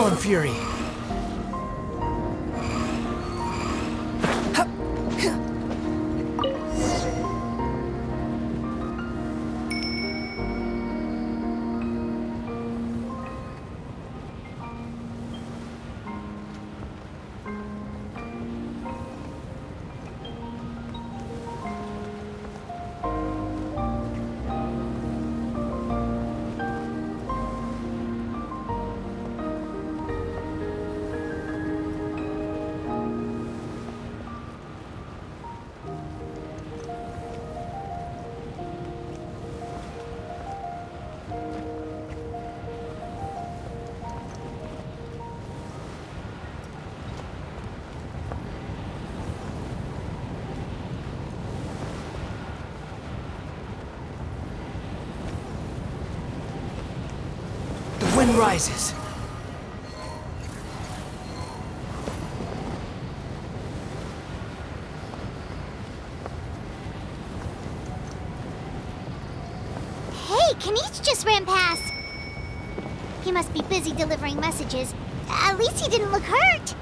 Fallen Fury. The wind rises. Hey, Kanish just ran past. He must be busy delivering messages. At least he didn't look hurt.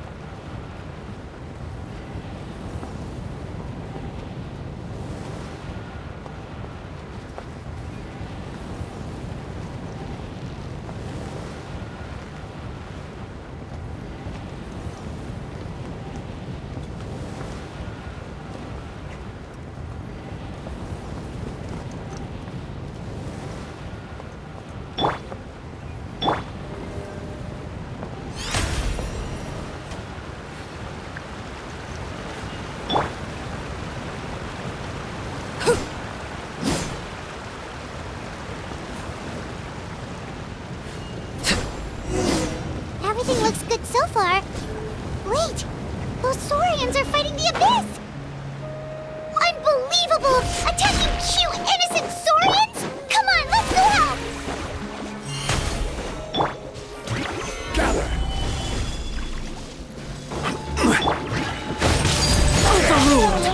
Everything looks good so far. Wait, those Saurians are fighting the Abyss! Unbelievable! Attacking cute, innocent Saurians? Come on, let's go help! Gather. Overruled.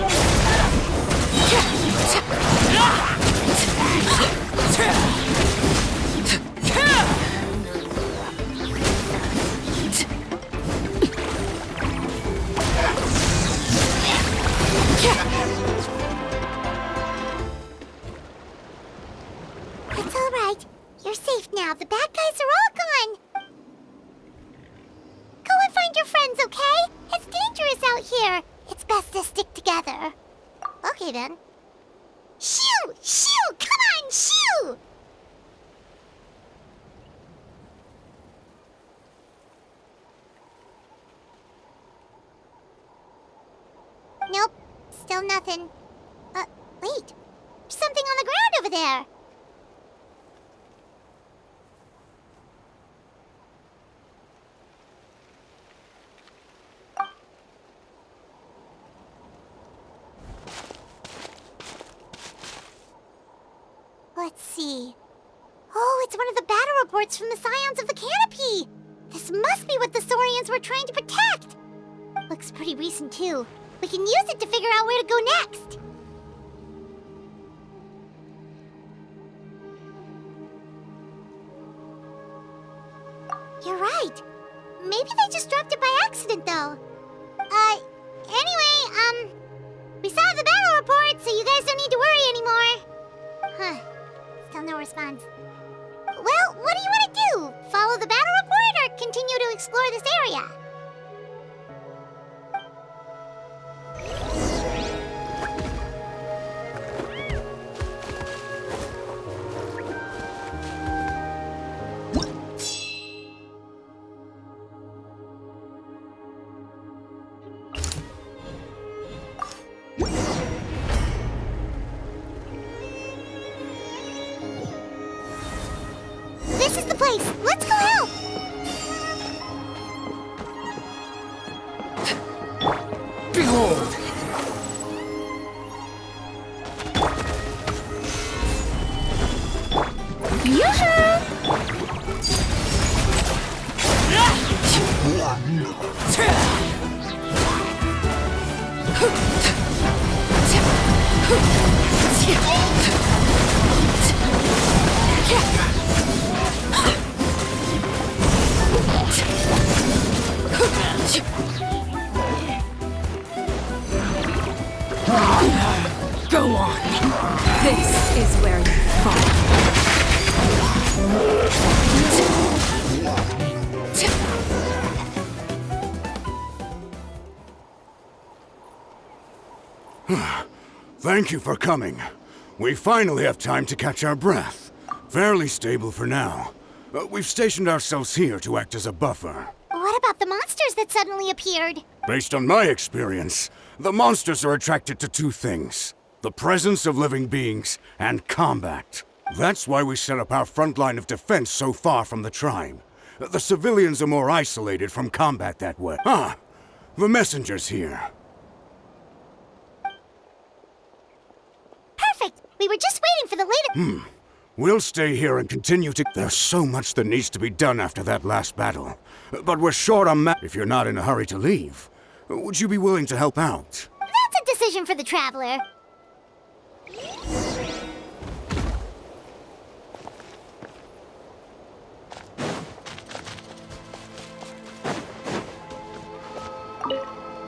It's all right. You're safe now. The bad guys are all gone. Go and find your friends, okay? It's dangerous out here. It's best to stick together. Okay, then. Shoo! Shoo! Come on, shoo! Nope. Still nothing. Wait. There's something on the ground over there. Let's see. Oh, it's one of the battle reports from the Scions of the Canopy! This must be what the Saurians were trying to protect! Looks pretty recent, too. We can use it to figure out where to go next! You're right. Maybe they just dropped it by accident, though. Anyway, we saw the battle report, so you guys don't need to worry anymore. Huh. Still no response. Well, what do you want to do? Follow the battle report or continue to explore this area? This is the place! Let's go help! Behold! This is where you fall. Thank you for coming. We finally have time to catch our breath. Fairly stable for now. We've stationed ourselves here to act as a buffer. What about the monsters that suddenly appeared? Based on my experience, the monsters are attracted to two things: the presence of living beings and combat. That's why we set up our front line of defense so far from the tribe. The civilians are more isolated from combat that way. Ah, the messenger's here. Perfect! We were just waiting for the latest. We'll stay here and continue to... There's so much that needs to be done after that last battle. But we're short on If you're not in a hurry to leave, would you be willing to help out? That's a decision for the traveler.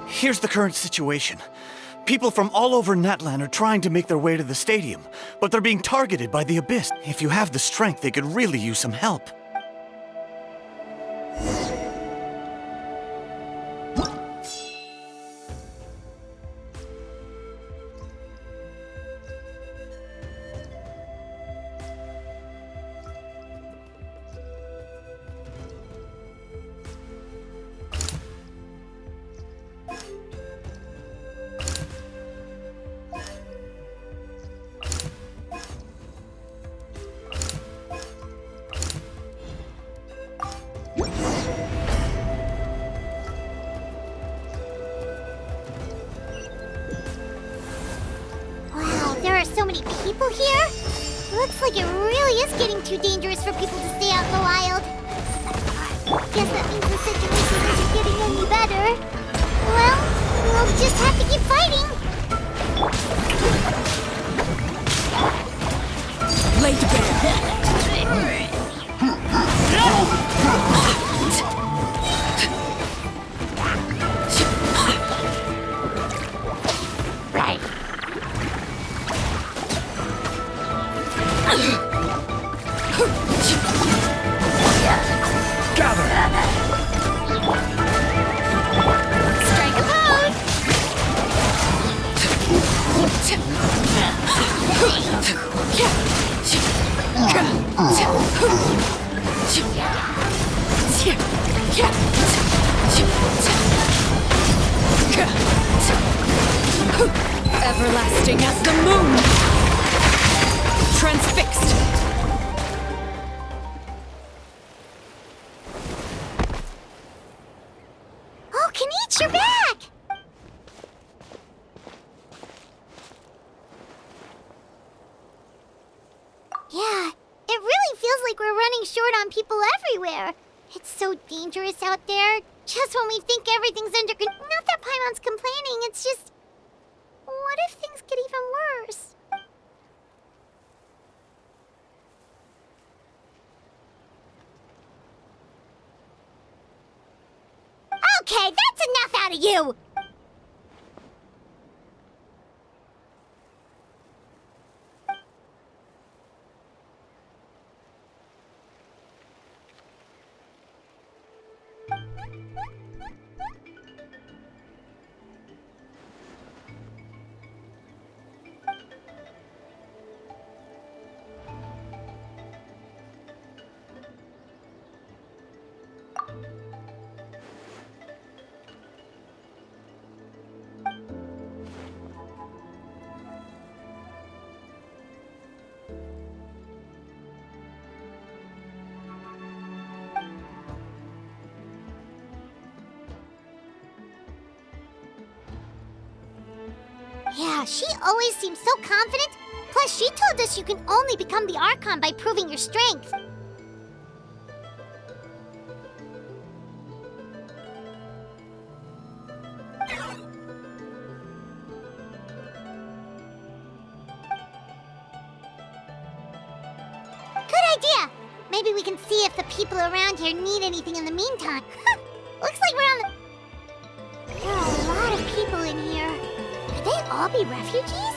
Here's the current situation. People from all over Natlan are trying to make their way to the stadium, but they're being targeted by the Abyss. If you have the strength, they could really use some help. Wow, there are so many people here. Looks like it really is getting too dangerous for people to stay out in the wild. Guess that means the situation isn't getting any better. Well, we'll just have to keep fighting. Laid bare. Strike a pose. Everlasting as the moon. Transfixed. Oh, Kenichi, you're back! Yeah, it really feels like we're running short on people everywhere. It's so dangerous out there. Just when we think everything's under control. Not that Paimon's complaining, it's just... What if things get even worse? Okay, that's enough out of you! Yeah, she always seems so confident. Plus, she told us you can only become the Archon by proving your strength. Good idea! Maybe we can see if the people around here need anything in the meantime. Looks like we're on the... There are a lot of people in here. Could they all be refugees?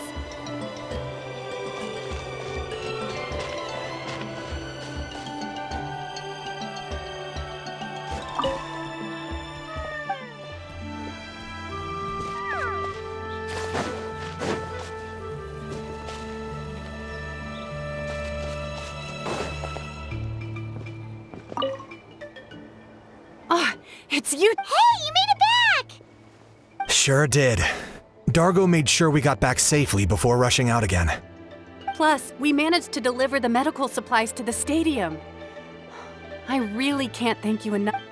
It's you! Hey, you made it back! Sure did. Dargo made sure we got back safely before rushing out again. Plus, we managed to deliver the medical supplies to the stadium. I really can't thank you enough.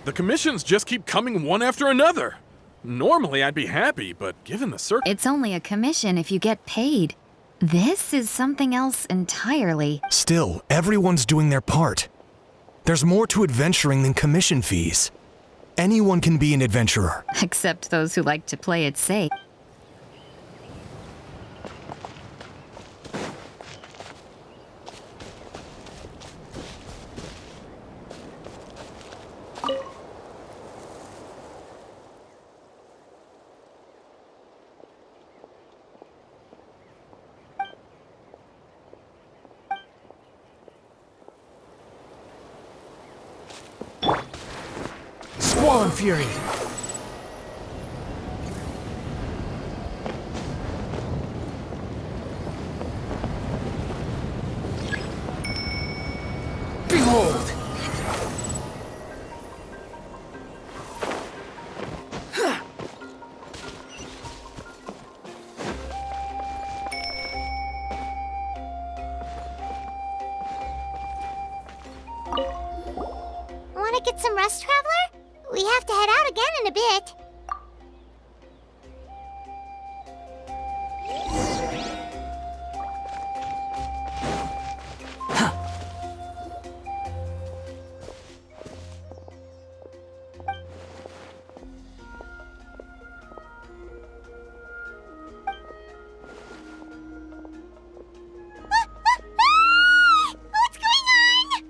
The commissions just keep coming one after another. Normally I'd be happy, but given the It's only a commission if you get paid. This is something else entirely. Still, everyone's doing their part. There's more to adventuring than commission fees. Anyone can be an adventurer. Except those who like to play it safe. Squall Fury. Behold! Wanna get some rest, Traveler? We have to head out again in a bit. What's going on?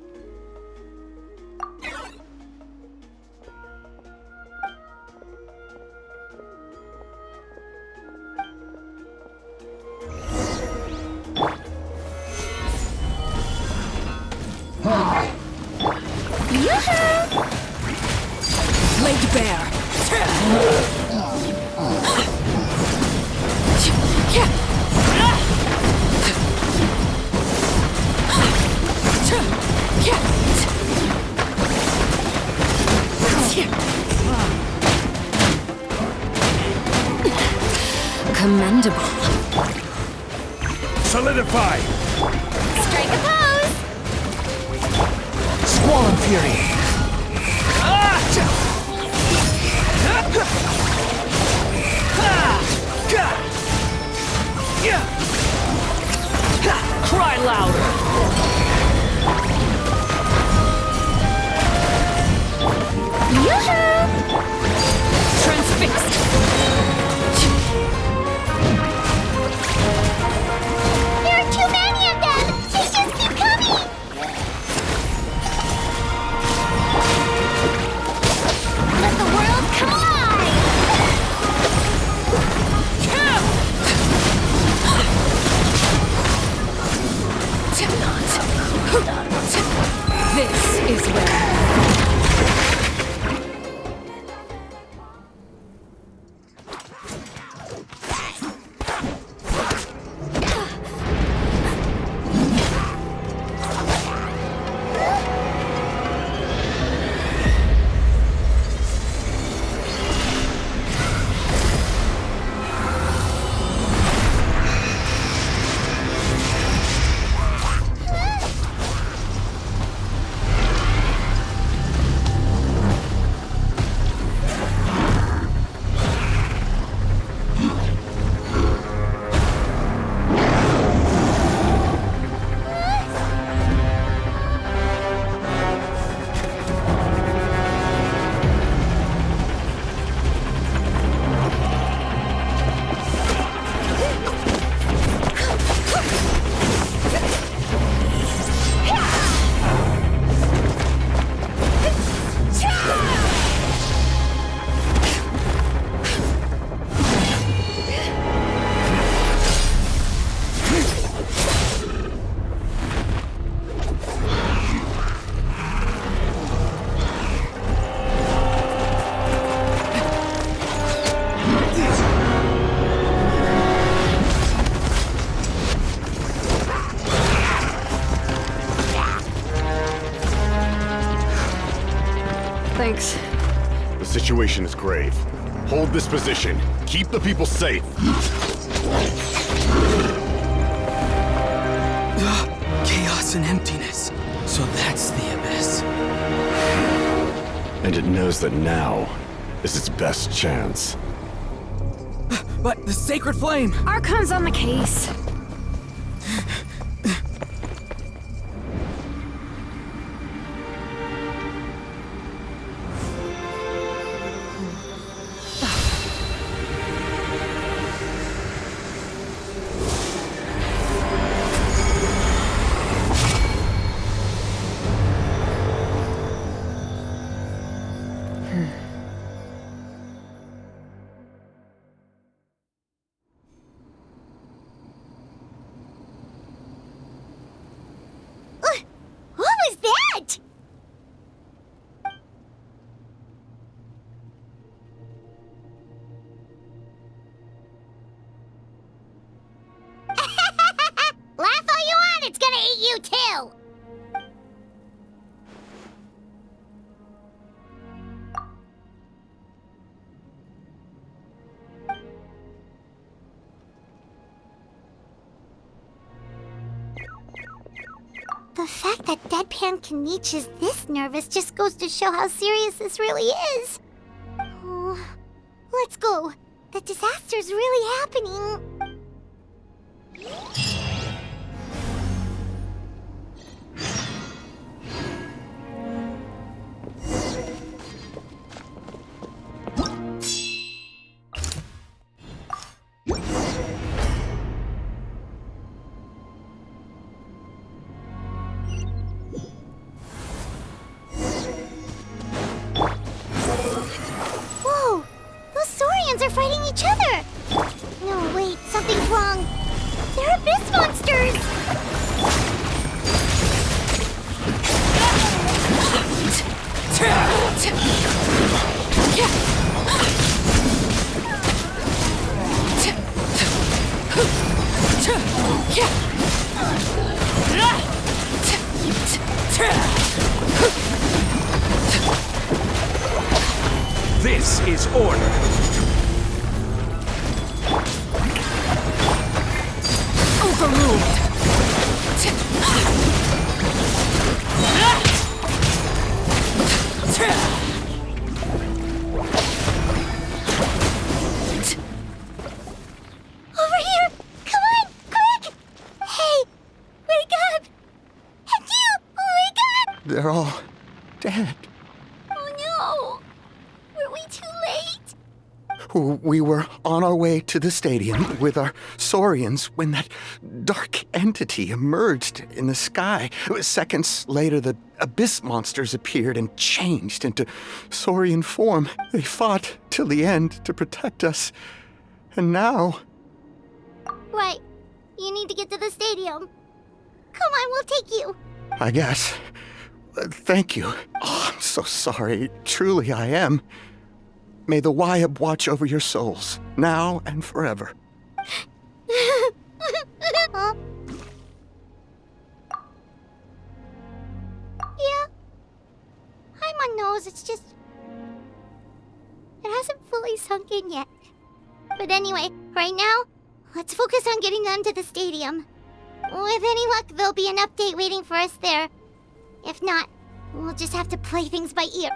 Laid bare. Commendable. Solidify! Strike a pose! Squall Fury! Cry louder. Transfixed. There are too many of them! They just keep coming! Let the world collide! This is where... The situation is grave. Hold this position. Keep the people safe. Chaos and emptiness. So that's the abyss. And it knows that now is its best chance. But the sacred flame! Archon's on the case. What was that? Laugh all you want, it's gonna eat you too! The fact that Deadpan Kanich is this nervous just goes to show how serious this really is. Oh, let's go. The disaster's really happening. Whoa! Those Saurians are fighting each other! No, wait, something's wrong. They're abyss monsters! This is order. Overruled. Over here! Come on, quick! Hey, wake up! And you, wake up! They're all dead. Oh no! Were we too late? We were on our way to the stadium with our Saurians when that dark entity emerged in the sky. Seconds later, the abyss monsters appeared and changed into Saurian form. They fought till the end to protect us. And now... Right. You need to get to the stadium. Come on, we'll take you. I guess. Thank you. Oh, I'm so sorry. Truly, I am. May the Wyab watch over your souls, now and forever. Huh? Yeah. I'm on nose, it's just... It hasn't fully sunk in yet. But anyway, right now, let's focus on getting them to the stadium. With any luck, there'll be an update waiting for us there. If not, we'll just have to play things by ear.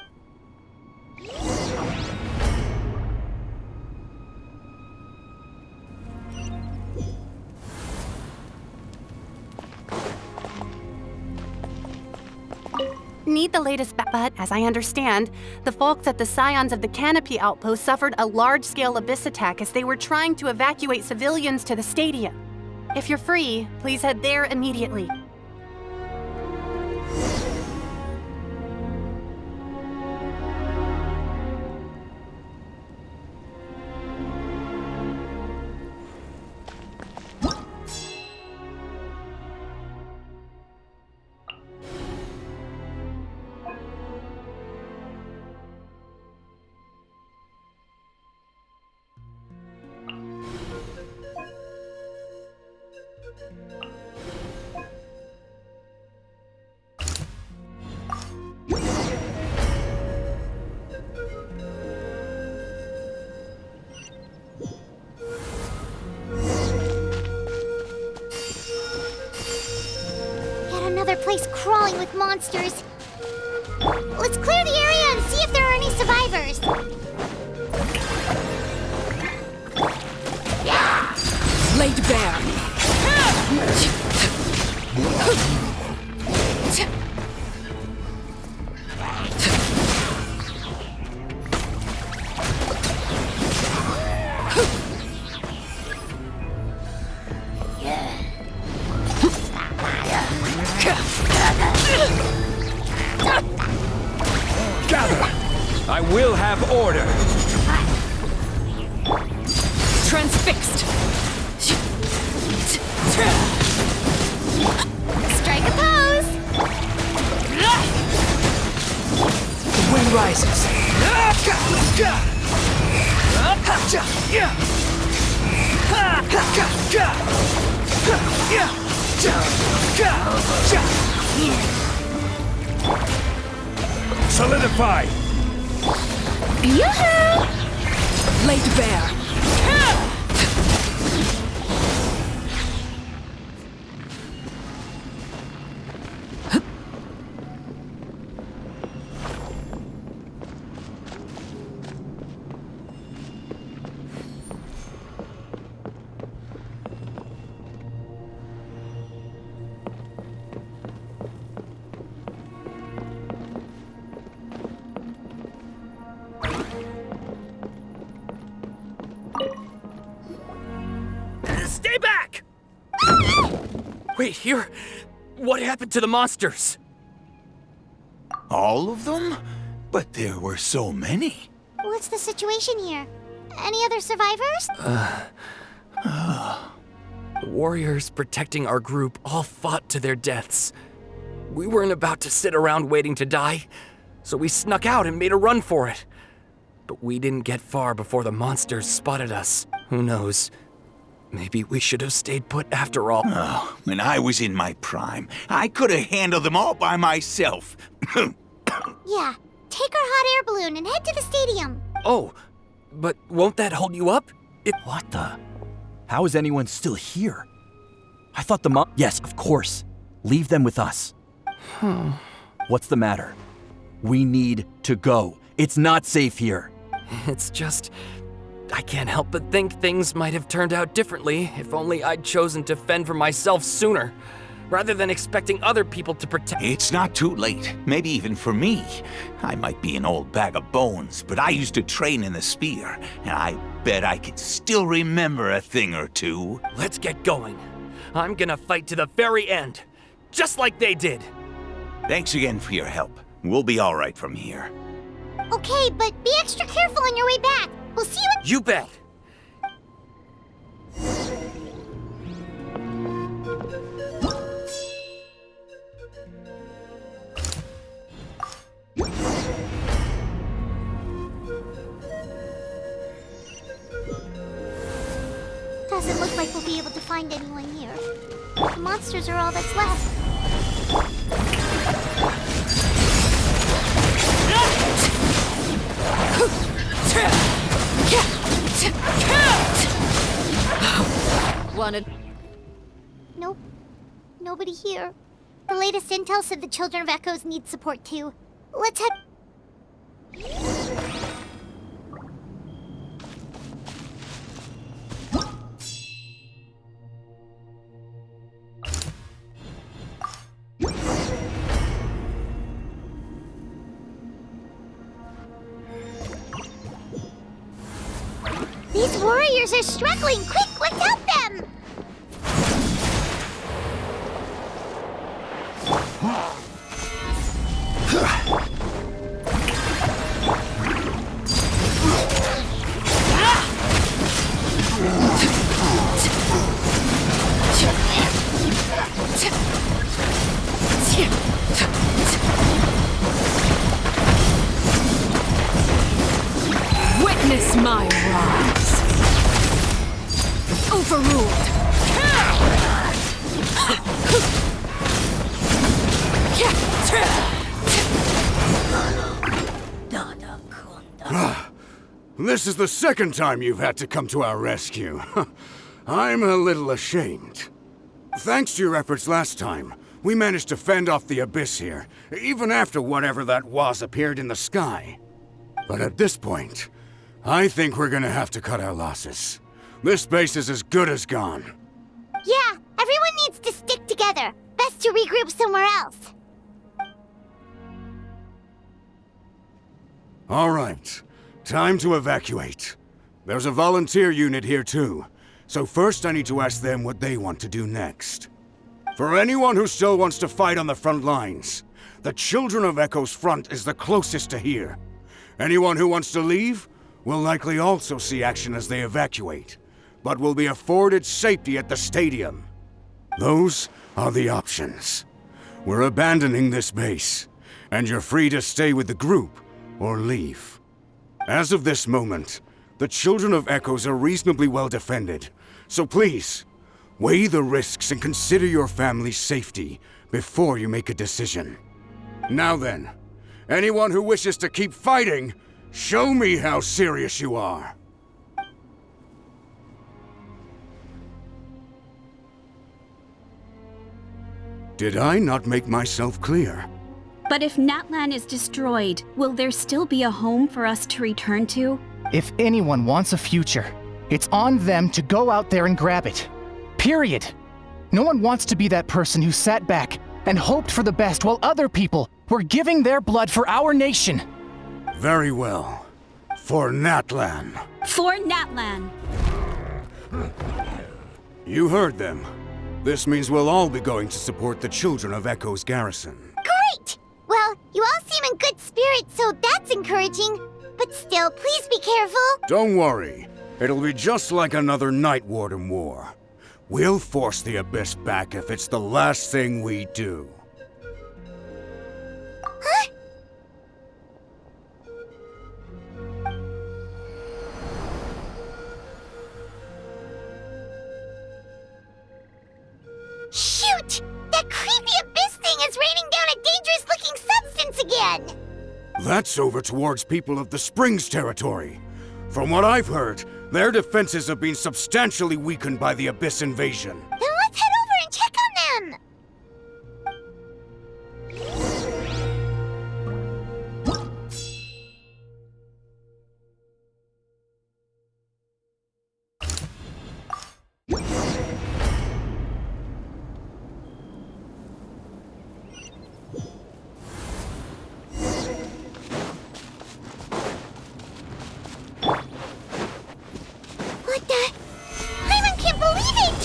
Need the latest, but as I understand, the folks at the Scions of the Canopy outpost suffered a large-scale abyss attack as they were trying to evacuate civilians to the stadium. If you're free, please head there immediately. monsters. Let's clear the area and see if there are any survivors. Laid bare. Gather! I will have order. Transfixed. Strike a pose! The wind rises. Solidify! Yoo-hoo! Laid bare. Stay back! Wait, here? What happened to the monsters? All of them? But there were so many. What's the situation here? Any other survivors? The warriors protecting our group all fought to their deaths. We weren't about to sit around waiting to die, so we snuck out and made a run for it. But we didn't get far before the monsters spotted us. Who knows? Maybe we should have stayed put after all. Oh, when I was in my prime, I could have handled them all by myself. Yeah, take our hot air balloon and head to the stadium. Oh, but won't that hold you up? What the? How is anyone still here? I thought Yes, of course. Leave them with us. What's the matter? We need to go. It's not safe here. It's just... I can't help but think things might have turned out differently if only I'd chosen to fend for myself sooner, rather than expecting other people to protect. It's not too late. Maybe even for me. I might be an old bag of bones, but I used to train in the spear, and I bet I can still remember a thing or two. Let's get going. I'm gonna fight to the very end, just like they did. Thanks again for your help. We'll be all right from here. Okay, but be extra careful on your way back. We'll see you at... You bet. Doesn't look like we'll be able to find anyone here. The monsters are all that's left. Wanted. Nope. Nobody here. The latest intel said the Children of Echoes need support too. Let's head... These warriors are struggling! Quick, let's help them! Witness my rise. Overruled. This is the second time you've had to come to our rescue. I'm a little ashamed. Thanks to your efforts last time, We managed to fend off the abyss here, even after whatever that was appeared in the sky. But at this point, I think we're gonna have to cut our losses. This base is as good as gone. Yeah, everyone needs to stick together. Best to regroup somewhere else. All right, time to evacuate. There's a volunteer unit here too, so first I need to ask them what they want to do next. For anyone who still wants to fight on the front lines, the Children of Echo's front is the closest to here. Anyone who wants to leave will likely also see action as they evacuate, but will be afforded safety at the stadium. Those are the options. We're abandoning this base, and you're free to stay with the group or leave. As of this moment, the Children of Echoes are reasonably well defended, so please, weigh the risks and consider your family's safety before you make a decision. Now then, anyone who wishes to keep fighting, show me how serious you are. Did I not make myself clear? But if Natlan is destroyed, will there still be a home for us to return to? If anyone wants a future, it's on them to go out there and grab it. Period. No one wants to be that person who sat back and hoped for the best while other people were giving their blood for our nation. Very well. For Natlan. For Natlan. You heard them. This means we'll all be going to support the Children of Echo's garrison. Great! Well, you all seem in good spirits, so that's encouraging. But still, please be careful. Don't worry. It'll be just like another Night Warden war. We'll force the Abyss back if it's the last thing we do. Huh? Shoot! That creepy Abyss thing is raining down a dangerous-looking substance again! That's over towards people of the Springs territory. From what I've heard, their defenses have been substantially weakened by the Abyss invasion. Then let's head over and check on them! What the? Hyman can't believe it!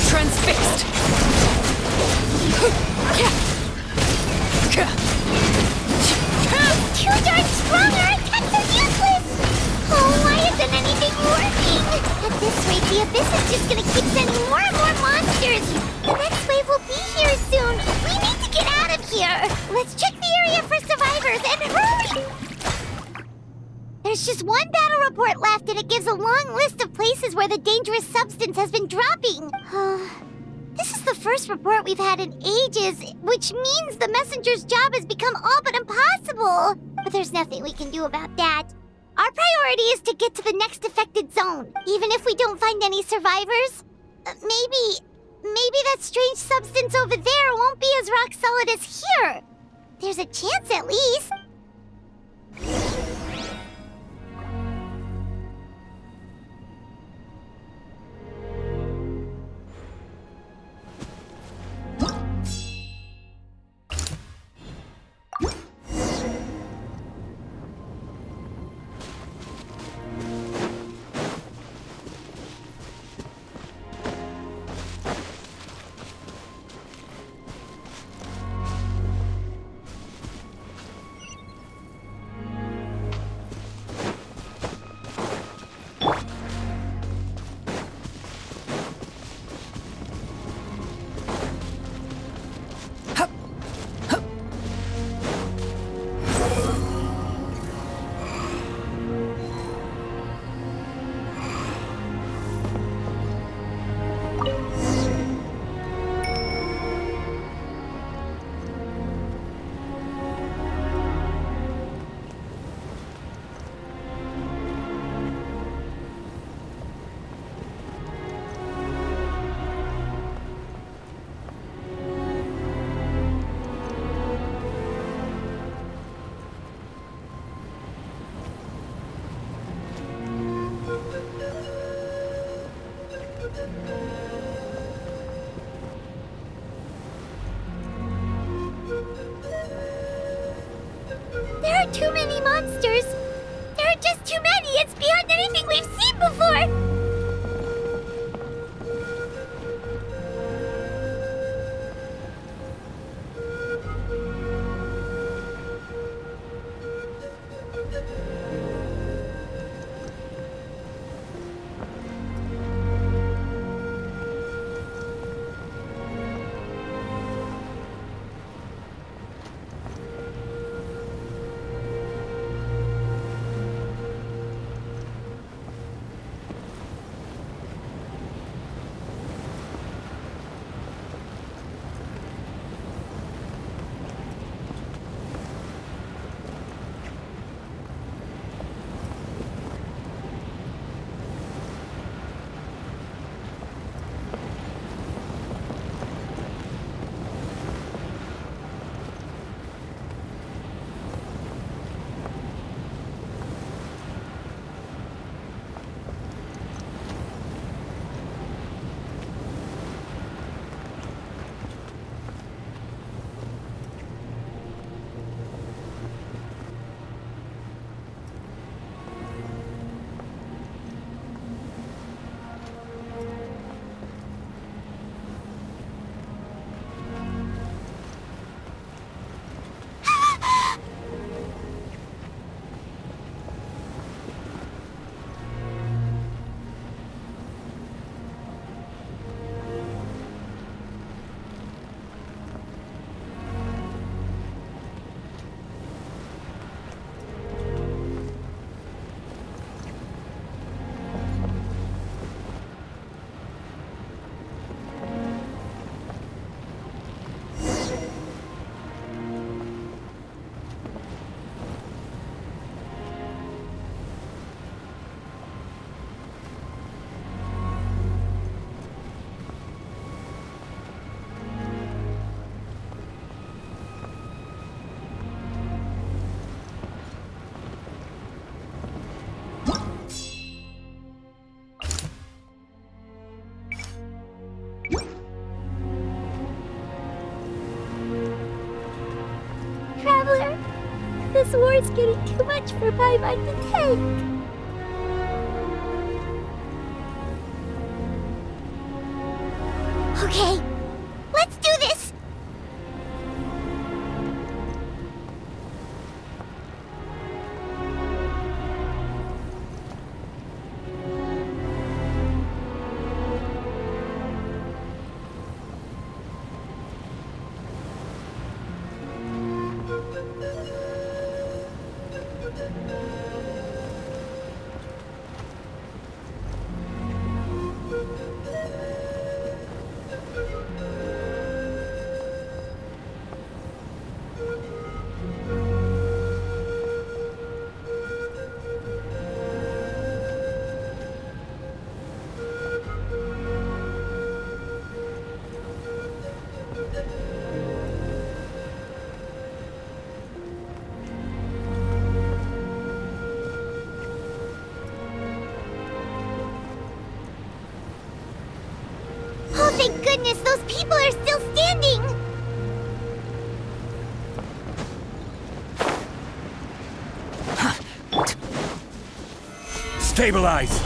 Transfixed! Too darn strong, our attacks are useless! Oh, why isn't anything working? At this rate, the Abyss is just gonna keep sending more and more monsters! The next wave will be here soon! We need to get out of here! Let's check the area for survivors, and hurry! There's just one battle report left, and it gives a long list of places where the dangerous substance has been dropping. This is the first report we've had in ages, which means the messenger's job has become all but impossible. But there's nothing we can do about that. Our priority is to get to the next affected zone, even if we don't find any survivors. Maybe that strange substance over there won't be as rock solid as here. There's a chance at least. we've seen before! Traveler, this war's getting too much for my mind to take. Okay, let's do this! Oh, thank goodness, those people are still standing! Stabilize!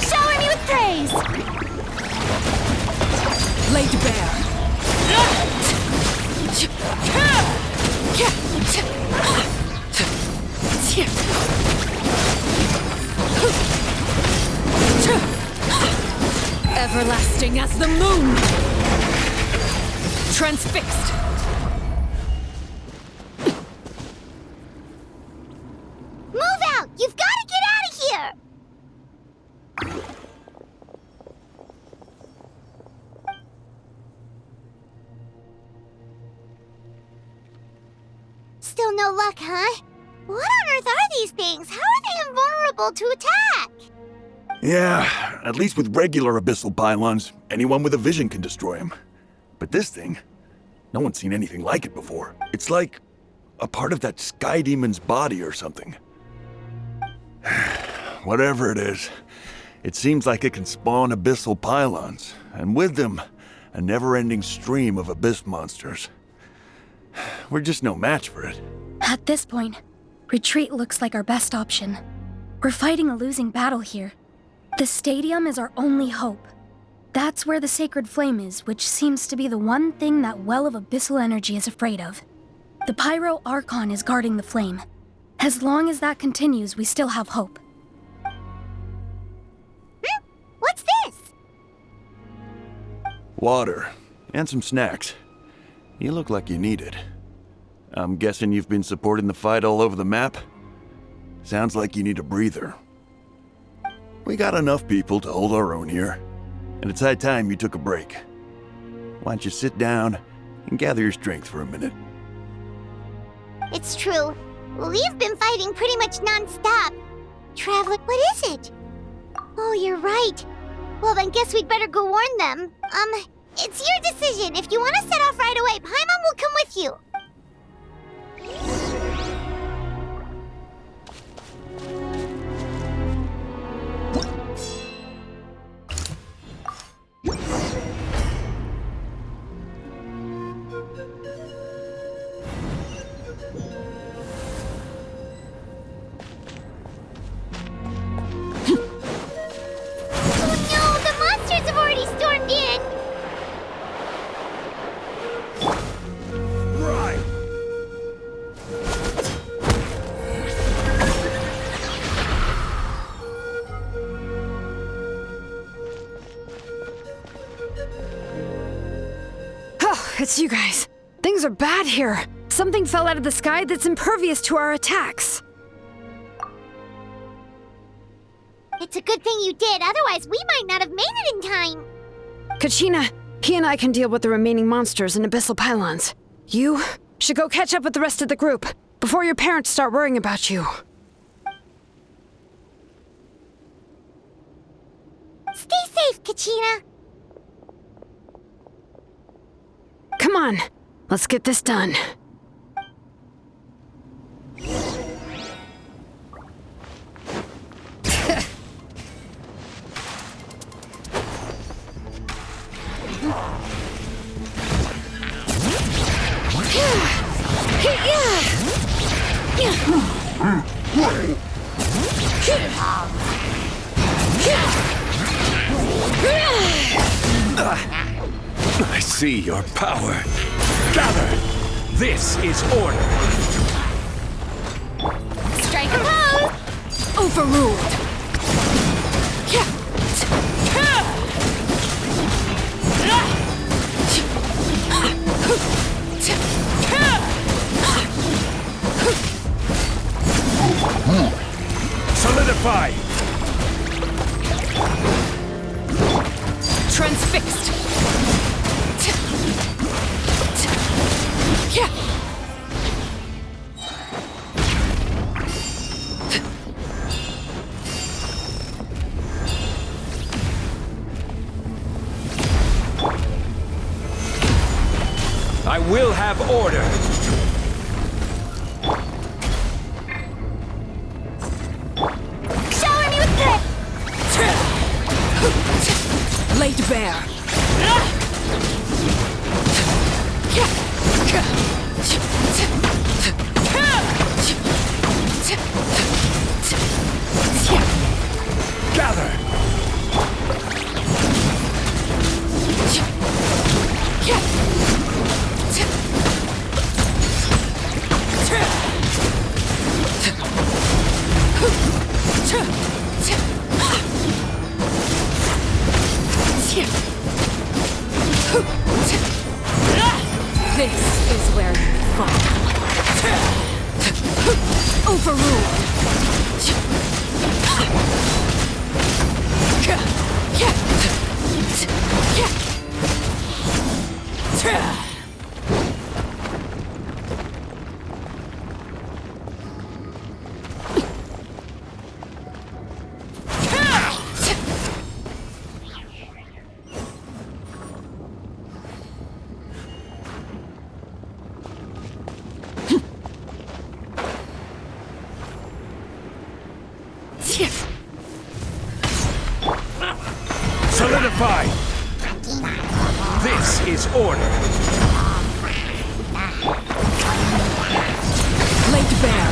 Shower me with praise! Lay to bear. Everlasting as the moon! Transfixed! Move out! You've got to get out of here! Still no luck, huh? What on earth are these things? How are they invulnerable to attack? Yeah, at least with regular abyssal pylons, anyone with a vision can destroy them. But this thing, no one's seen anything like it before. It's like a part of that sky demon's body or something. Whatever it is, it seems like it can spawn abyssal pylons, and with them, a never-ending stream of abyss monsters. We're just no match for it. At this point, retreat looks like our best option. We're fighting a losing battle here. The stadium is our only hope. That's where the sacred flame is, which seems to be the one thing that well of abyssal energy is afraid of. The Pyro Archon is guarding the flame. As long as that continues, we still have hope. What's this? Water. And some snacks. You look like you need it. I'm guessing you've been supporting the fight all over the map? Sounds like you need a breather. We got enough people to hold our own here, and it's high time you took a break. Why don't you sit down and gather your strength for a minute? It's true. We've been fighting pretty much non-stop. Traveler, what is it? Oh, you're right. Well, then guess we'd better go warn them. It's your decision. If you want to set off right away, Paimon will come with you. It's you guys. Things are bad here. Something fell out of the sky that's impervious to our attacks. It's a good thing you did, otherwise we might not have made it in time. Kachina, he and I can deal with the remaining monsters and abyssal pylons. You should go catch up with the rest of the group before your parents start worrying about you. Stay safe, Kachina. Come on, let's get this done. I see your power. Gather! This is order. Strike a pose! Overruled. Solidify! Transfixed. I will have order. Shower me with good! Laid bare. Gather! This is where you fall. Overruled. Solidify! This is order. Laid bare.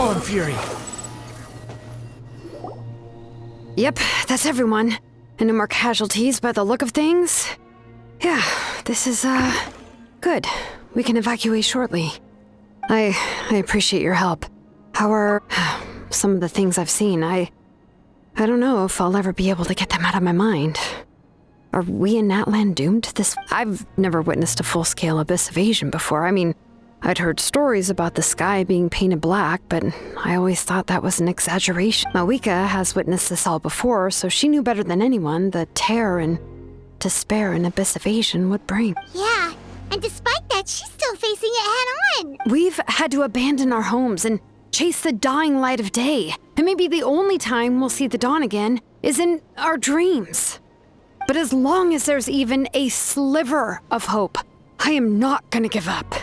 on, Fury. Yep, that's everyone. And no more casualties by the look of things. Yeah, this is, good. We can evacuate shortly. I appreciate your help. How are some of the things I've seen? I don't know if I'll ever be able to get them out of my mind. Are we in Natlan doomed to this? I've never witnessed a full-scale abyss invasion before. I mean, I'd heard stories about the sky being painted black, but I always thought that was an exaggeration. Mawika has witnessed this all before, so she knew better than anyone the terror and despair an abyss invasion would bring. Yeah, and despite that, she's still facing it head-on. We've had to abandon our homes and chase the dying light of day. And maybe the only time we'll see the dawn again is in our dreams. But as long as there's even a sliver of hope, I am not gonna give up.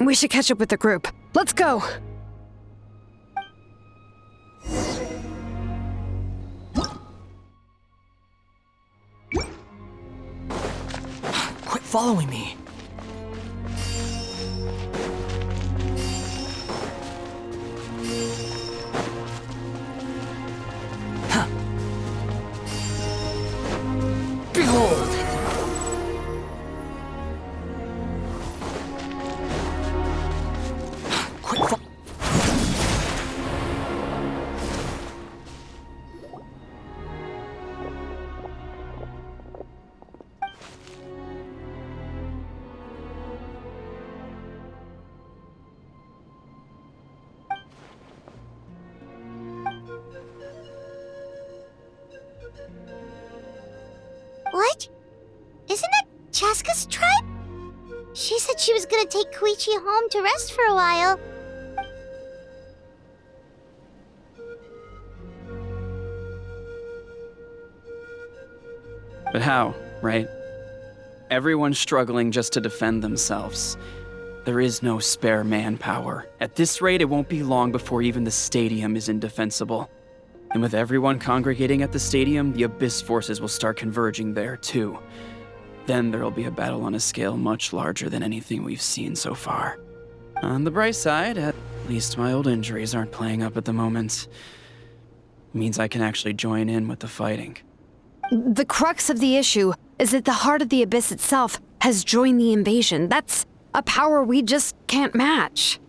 We should catch up with the group. Let's go! Quit following me. Huh. Behold! Quit fo- What? Isn't that Chaska's tribe? She said she was gonna take Koichi home to rest for a while. But how, right? Everyone's struggling just to defend themselves. There is no spare manpower. At this rate, it won't be long before even the stadium is indefensible. And with everyone congregating at the stadium, the Abyss forces will start converging there too. Then there'll be a battle on a scale much larger than anything we've seen so far. On the bright side, at least my old injuries aren't playing up at the moment. Means I can actually join in with the fighting. The crux of the issue is that the heart of the Abyss itself has joined the invasion. That's a power we just can't match.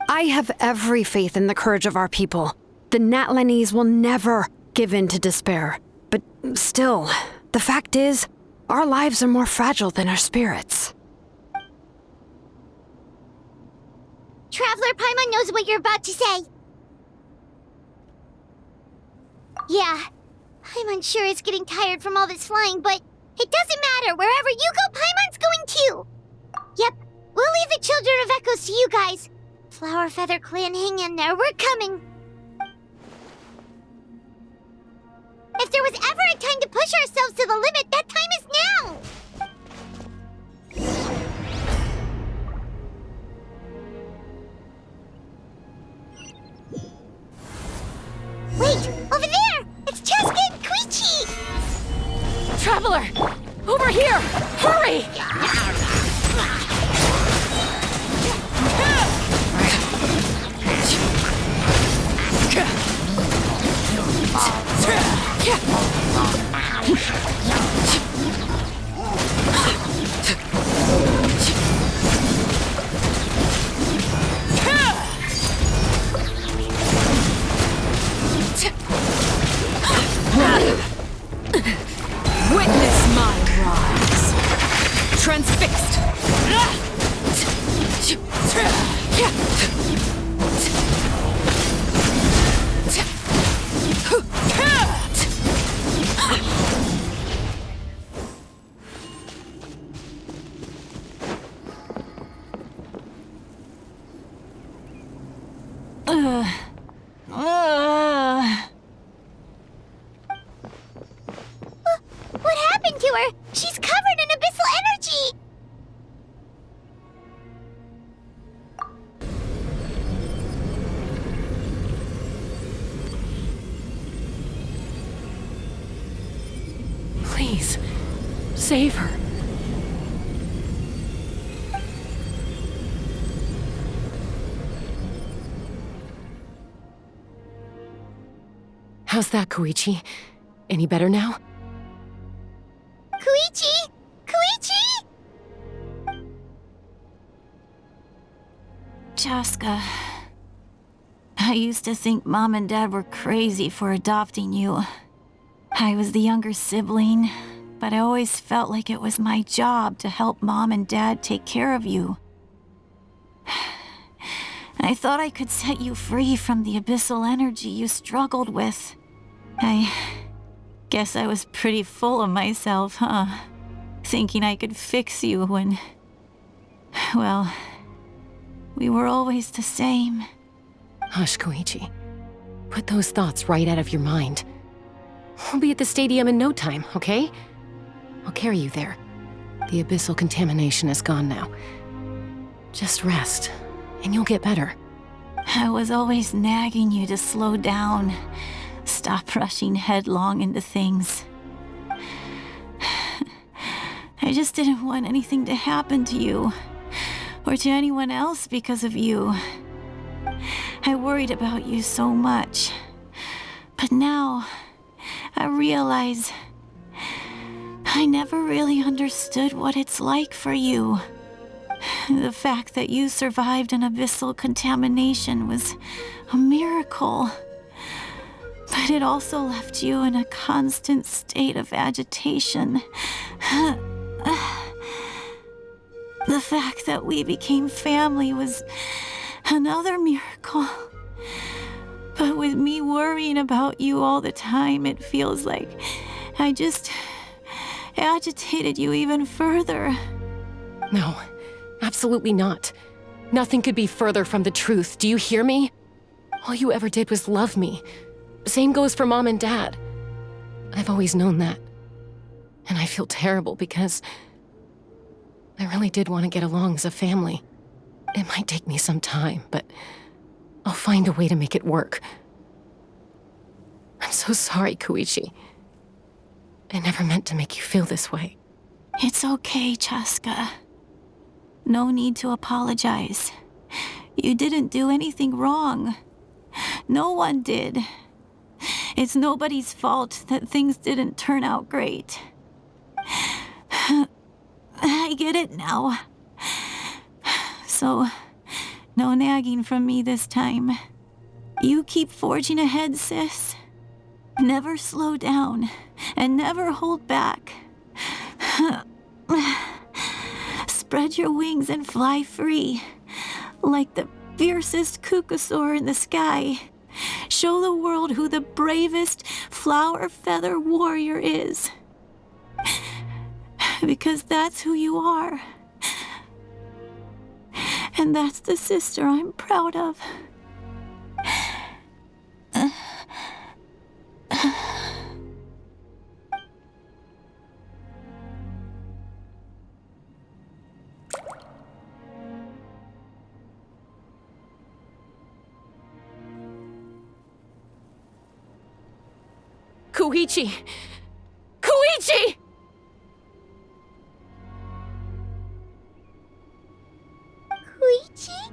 I have every faith in the courage of our people. The Natlanese will never give in to despair. But still, the fact is, our lives are more fragile than our spirits. Traveler Paimon knows what you're about to say. Yeah, Paimon sure is getting tired from all this flying, but it doesn't matter. Wherever you go, Paimon's going too. Yep, we'll leave the Children of Echoes to you guys. Flower Feather Clan, hang in there. We're coming. If there was ever a time to push ourselves to the limit, that time is now! Wait! Over there! It's Chaska and Koichi! Traveler! Over here! Hurry! Witness my rise. Transfixed. What happened to her? She's covered in abyssal energy! Please, save her. How's that, Koichi? Any better now? Koichi! Koichi! Chaska, I used to think Mom and Dad were crazy for adopting you. I was the younger sibling, but I always felt like it was my job to help Mom and Dad take care of you. I thought I could set you free from the abyssal energy you struggled with. I guess I was pretty full of myself, huh? Thinking I could fix you when... well, we were always the same. Hush, Koichi. Put those thoughts right out of your mind. We'll be at the stadium in no time, okay? I'll carry you there. The abyssal contamination is gone now. Just rest, and you'll get better. I was always nagging you to slow down. Stop rushing headlong into things. I just didn't want anything to happen to you, or to anyone else because of you. I worried about you so much. But now, I realize I never really understood what it's like for you. The fact that you survived an abyssal contamination was a miracle. But it also left you in a constant state of agitation. The fact that we became family was another miracle. But with me worrying about you all the time, it feels like I just agitated you even further. No, absolutely not. Nothing could be further from the truth. Do you hear me? All you ever did was love me. Same goes for Mom and Dad. I've always known that. And I feel terrible because I really did want to get along as a family. It might take me some time, but I'll find a way to make it work. I'm so sorry, Koichi. I never meant to make you feel this way. It's okay, Chaska. No need to apologize. You didn't do anything wrong. No one did. It's nobody's fault that things didn't turn out great. I get it now. So, no nagging from me this time. You keep forging ahead, sis. Never slow down, and never hold back. Spread your wings and fly free, like the fiercest kukasaur in the sky. Show the world who the bravest flower feather warrior is. Because that's who you are. And that's the sister I'm proud of. Koichi! Koichi! Koichi?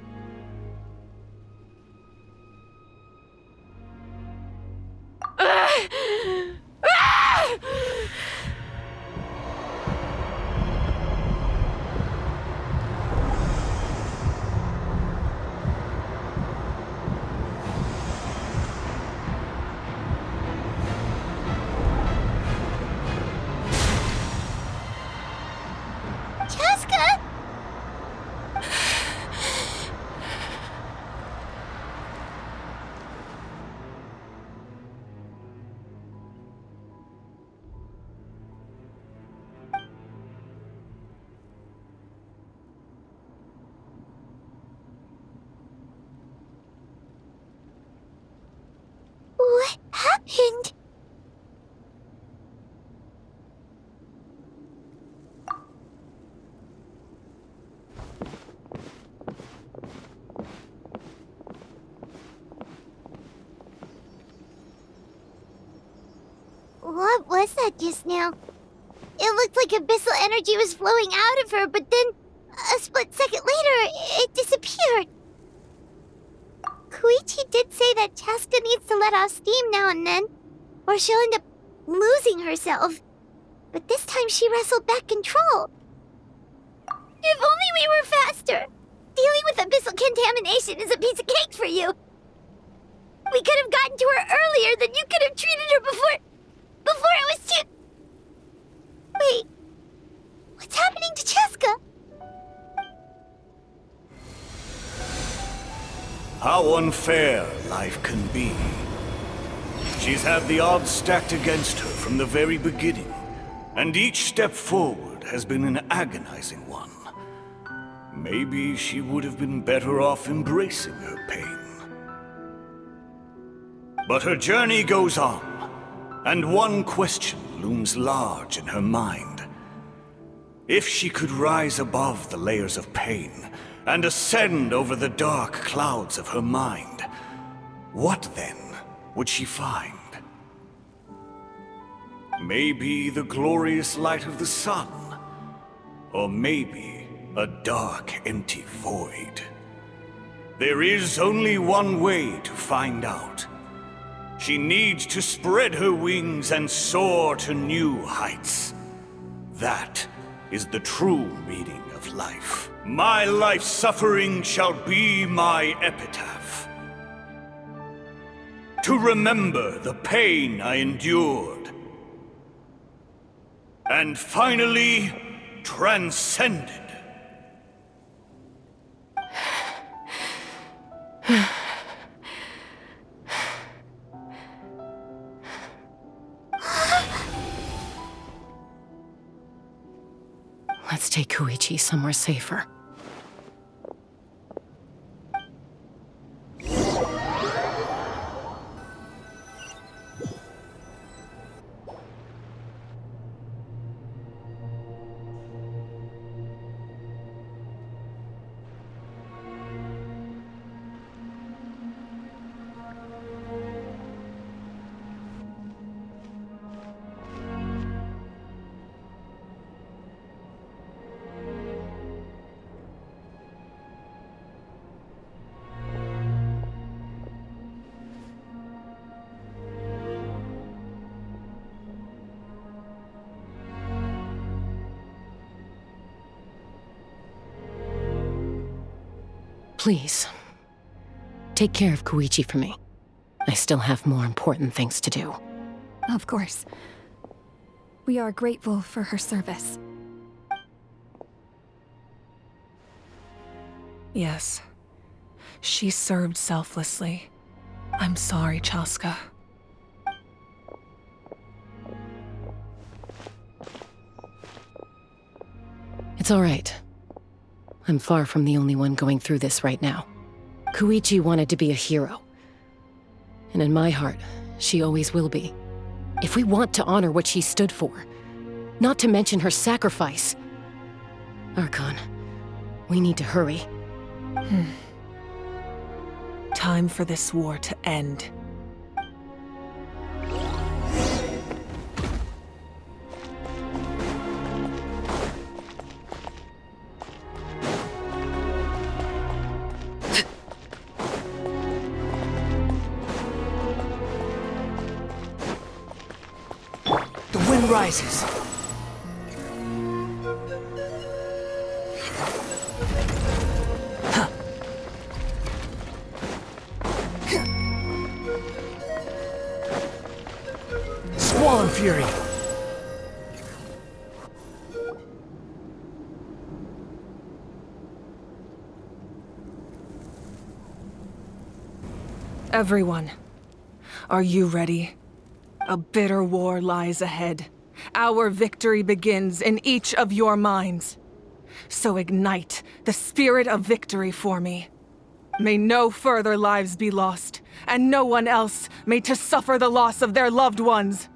Chaska! What happened? What was that just now? It looked like abyssal energy was flowing out of her, but then a split second later, it disappeared. Koichi did say that Chaska needs to let off steam now and then, or she'll end up losing herself. But this time she wrestled back control. If only we were faster! Dealing with abyssal contamination is a piece of cake for you! We could have gotten to her earlier, then you could have treated her before it was too... Wait, what's happening to Cheska? How unfair life can be. She's had the odds stacked against her from the very beginning, and each step forward has been an agonizing one. Maybe she would have been better off embracing her pain. But her journey goes on, and one question looms large in her mind. If she could rise above the layers of pain and ascend over the dark clouds of her mind, what then would she find? Maybe the glorious light of the sun, or maybe a dark, empty void. There is only one way to find out. She needs to spread her wings and soar to new heights. That is the true meaning of life. My life's suffering shall be my epitaph. To remember the pain I endured. And finally, transcended. Let's take Koichi somewhere safer. Please, take care of Koichi for me. I still have more important things to do. Of course. We are grateful for her service. Yes. She served selflessly. I'm sorry, Chaska. It's all right. I'm far from the only one going through this right now. Koichi wanted to be a hero. And in my heart, she always will be. If we want to honor what she stood for, not to mention her sacrifice. Archon, we need to hurry. Time for this war to end. The wind rises. Squall and Fury. Everyone, are you ready? A bitter war lies ahead. Our victory begins in each of your minds. So ignite the spirit of victory for me. May no further lives be lost, and no one else made to suffer the loss of their loved ones.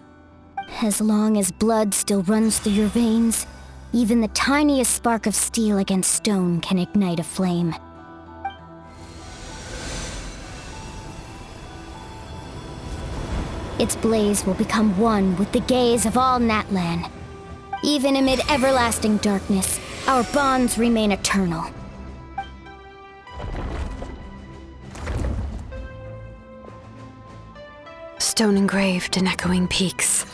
As long as blood still runs through your veins, even the tiniest spark of steel against stone can ignite a flame. Its blaze will become one with the gaze of all Natlan. Even amid everlasting darkness, our bonds remain eternal. stone engraved in echoing peaks.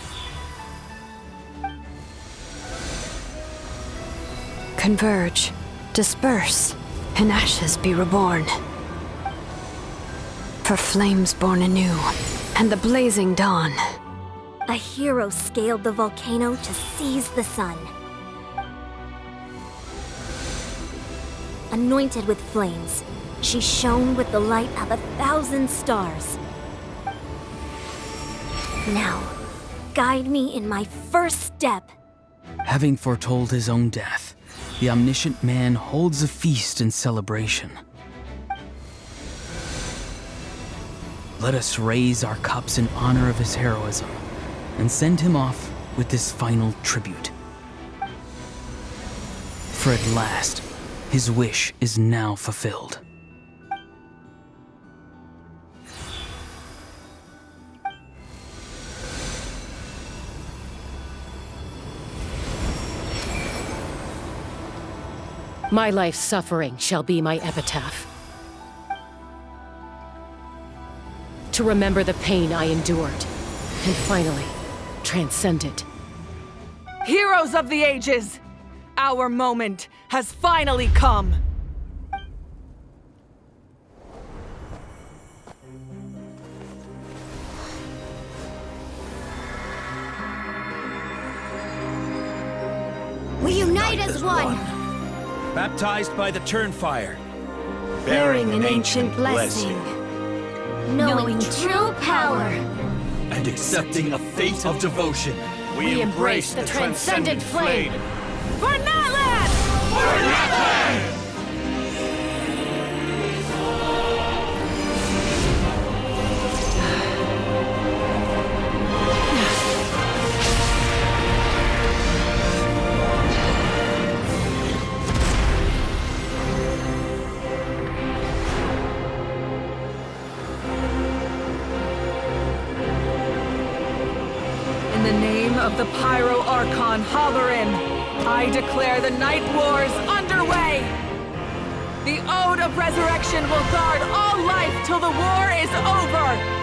Converge, disperse, in ashes be reborn. For flames born anew, and the blazing dawn. A hero scaled the volcano to seize the sun. Anointed with flames, she shone with the light of 1,000 stars. Now, guide me in my first step. Having foretold his own death, the omniscient man holds a feast in celebration. Let us raise our cups in honor of his heroism and send him off with this final tribute. For at last, his wish is now fulfilled. My life's suffering shall be my epitaph. To remember the pain I endured, and finally, transcend it. Heroes of the ages! Our moment has finally come! We unite as one! Baptized by the Turnfire. Bearing an ancient blessing. Knowing true power. And accepting a fate of devotion. We embrace the transcendent flame. For Natlan! For Natlan! In the name of the Pyro Archon Halloran, I declare the Night Wars underway! The Ode of Resurrection will guard all life till the war is over!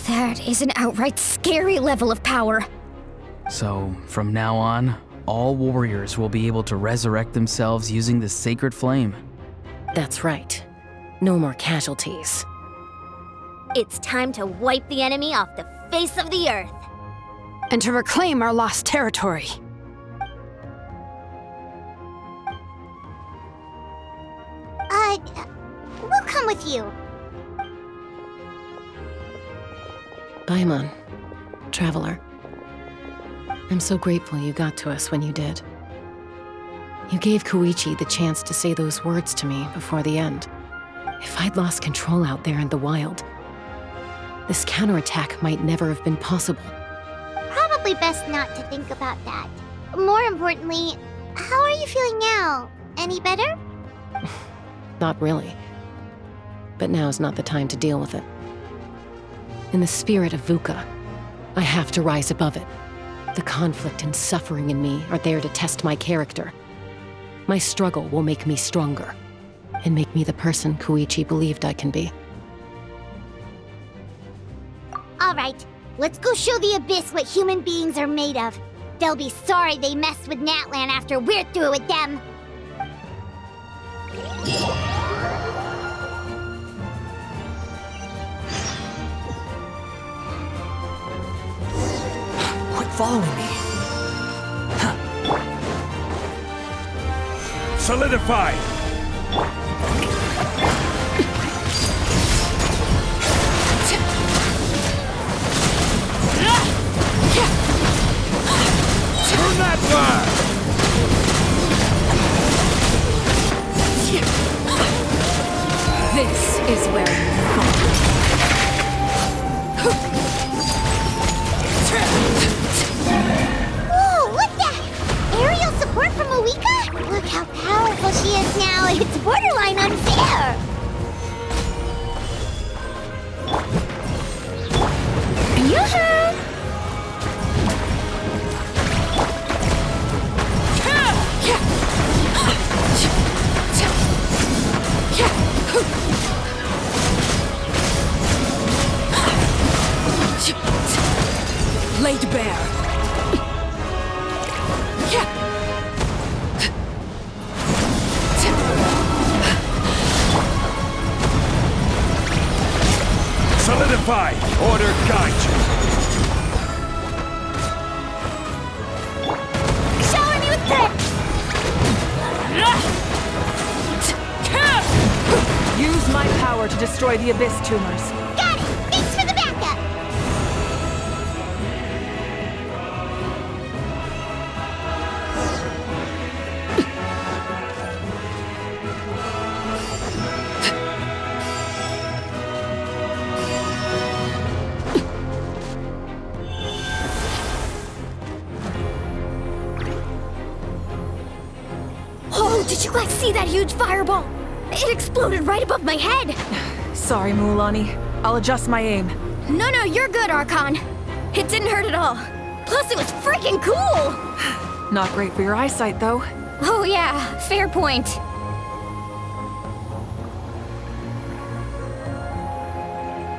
That is an outright scary level of power. So, from now on, all warriors will be able to resurrect themselves using the sacred flame. That's right. No more casualties. It's time to wipe the enemy off the face of the earth. And to reclaim our lost territory. We'll come with you. Paimon, traveler. I'm so grateful you got to us when you did. You gave Koichi the chance to say those words to me before the end. If I'd lost control out there in the wild, this counterattack might never have been possible. Probably best not to think about that. More importantly, how are you feeling now? Any better? Not really. But now's not the time to deal with it. In the spirit of VUCA, I have to rise above it. The conflict and suffering in me are there to test my character. My struggle will make me stronger, and make me the person Koichi believed I can be. All right, let's go show the Abyss what human beings are made of. They'll be sorry they messed with Natlan after we're through with them. Quit following me. Solidify! Turn that fire! This is where you fall. Whoa, what's that? Aerial support from Moika? Look how powerful she is now. laid bare. Solidify! Order guide you! Shower me with prayer! Use my power to destroy the Abyss tumors. Got it! Thanks for the backup! Oh, did you guys see that huge fireball? It exploded right above my head! Sorry, Muulani. I'll adjust my aim. No, you're good, Archon. It didn't hurt at all. Plus, it was freaking cool! Not great for your eyesight, though. Oh yeah, fair point.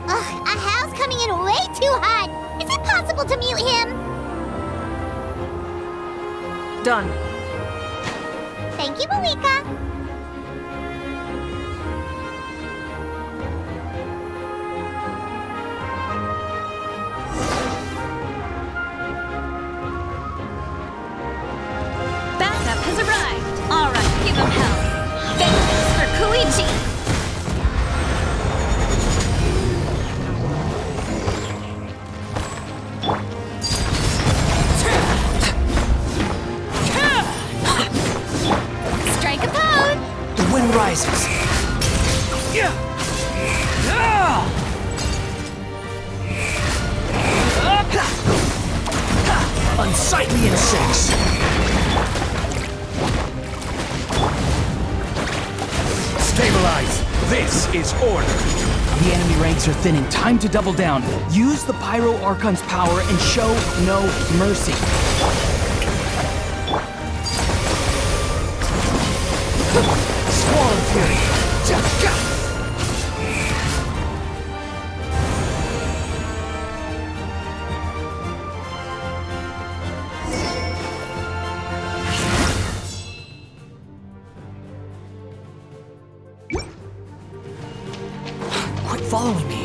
Ugh, Ahal's coming in way too hot! Is it possible to mute him? Done. Thank you, Malika. Backup has arrived. All right, give him hell. Vengeance for Koichi. Strike a pose! The wind rises. Unsightly insects! Stabilize! This is order! The enemy ranks are thinning. Time to double down. Use the Pyro Archon's power and show no mercy. Squall and Fury! Quit following me.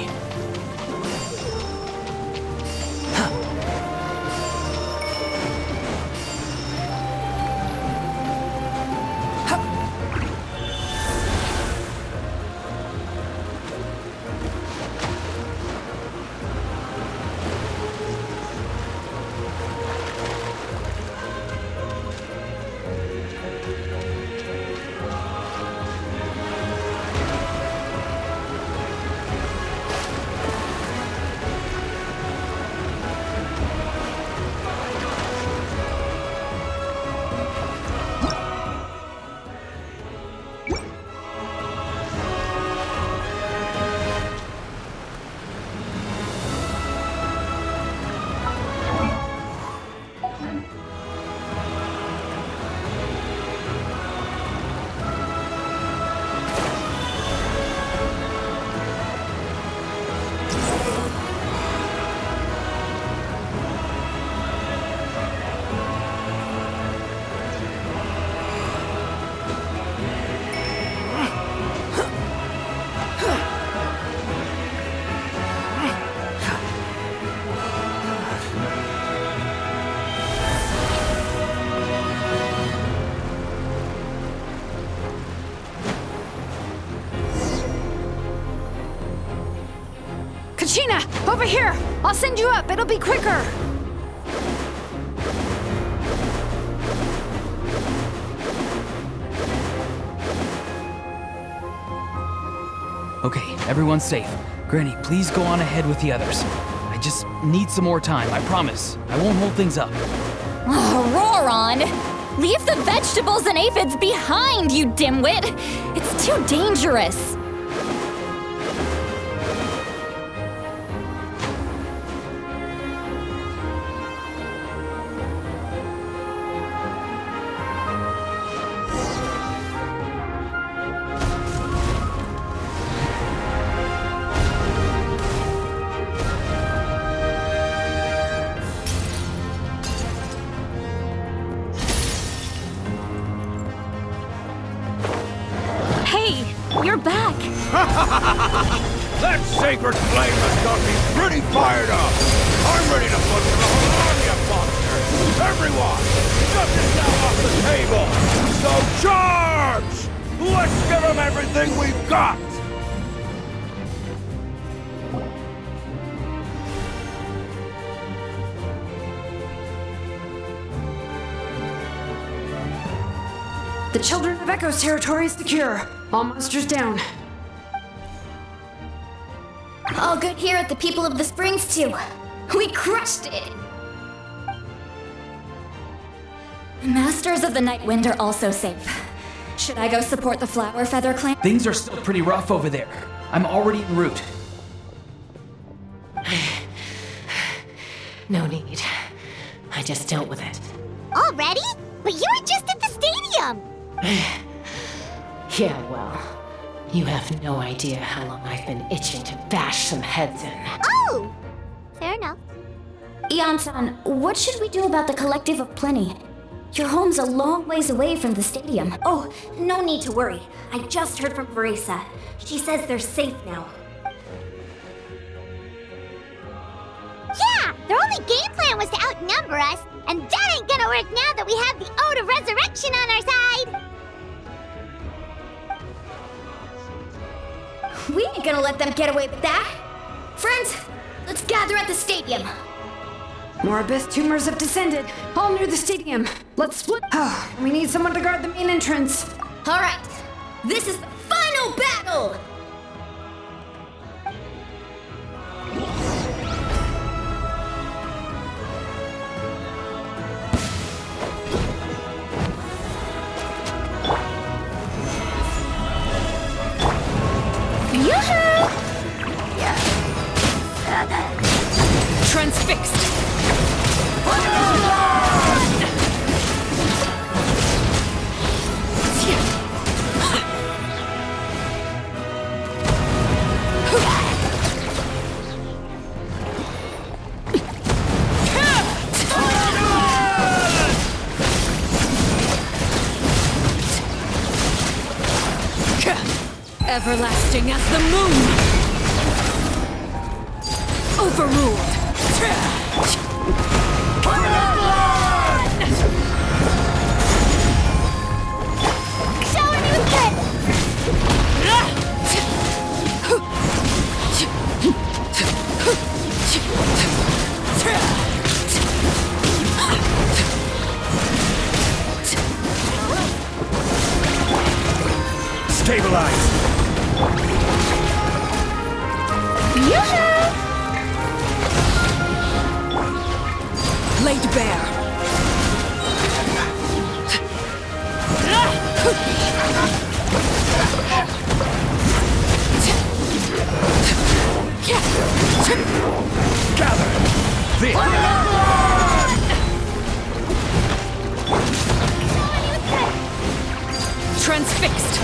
Kachina, over here! I'll send you up, it'll be quicker! Okay, everyone's safe. Granny, please go on ahead with the others. I just need some more time, I promise. I won't hold things up. Oh, Roron! Leave the vegetables and aphids behind, you dimwit! It's too dangerous! That sacred flame has got me pretty fired up! I'm ready to put the whole army of monsters! Everyone! Justice now off the table! So charge! Let's give them everything we've got! The Children of Echo's territory is secure. All monsters down. All good here at the People of the Springs, too. We crushed it! Masters of the Night Wind are also safe. Should I go support the Flower Feather clan? Things are still pretty rough over there. I'm already en route. No need. I just dealt with it. Already? But you were just at the stadium! Yeah, well, you have no idea how long I've been itching to bash some heads in. Oh! Fair enough. Ian-san, what should we do about the Collective of Plenty? Your home's a long ways away from the stadium. Oh, no need to worry. I just heard from Verisa. She says they're safe now. Yeah! Their only game plan was to outnumber us, and that ain't gonna work now that we have the Ode of Resurrection on our side! We ain't gonna let them get away with that! Friends, let's gather at the stadium! More abyss tumors have descended, all near the stadium. Let's split. Oh, we need someone to guard the main entrance. Alright, this is the final battle! Yoo-hoo! Transfixed! Everlasting as the moon! Overruled! Shower me with good! Stabilize! Yoo-hoo! Laid bare! Gather! This! Transfixed!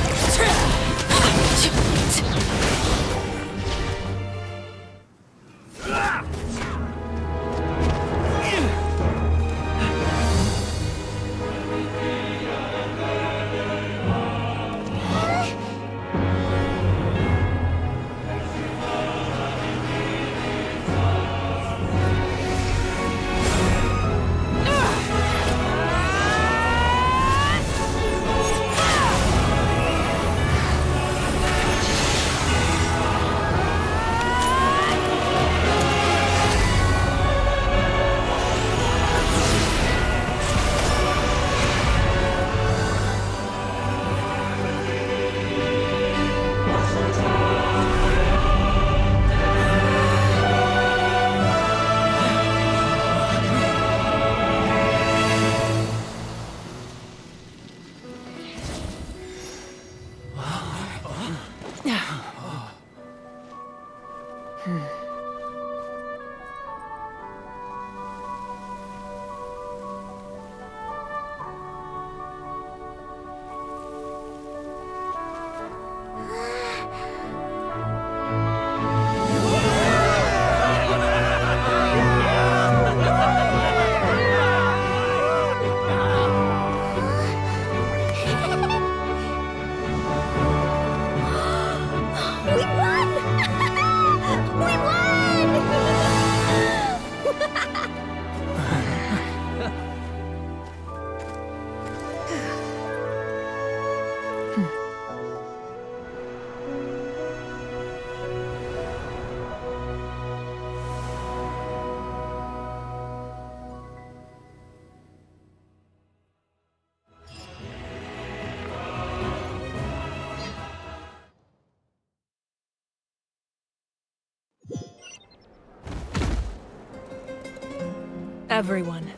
Everyone,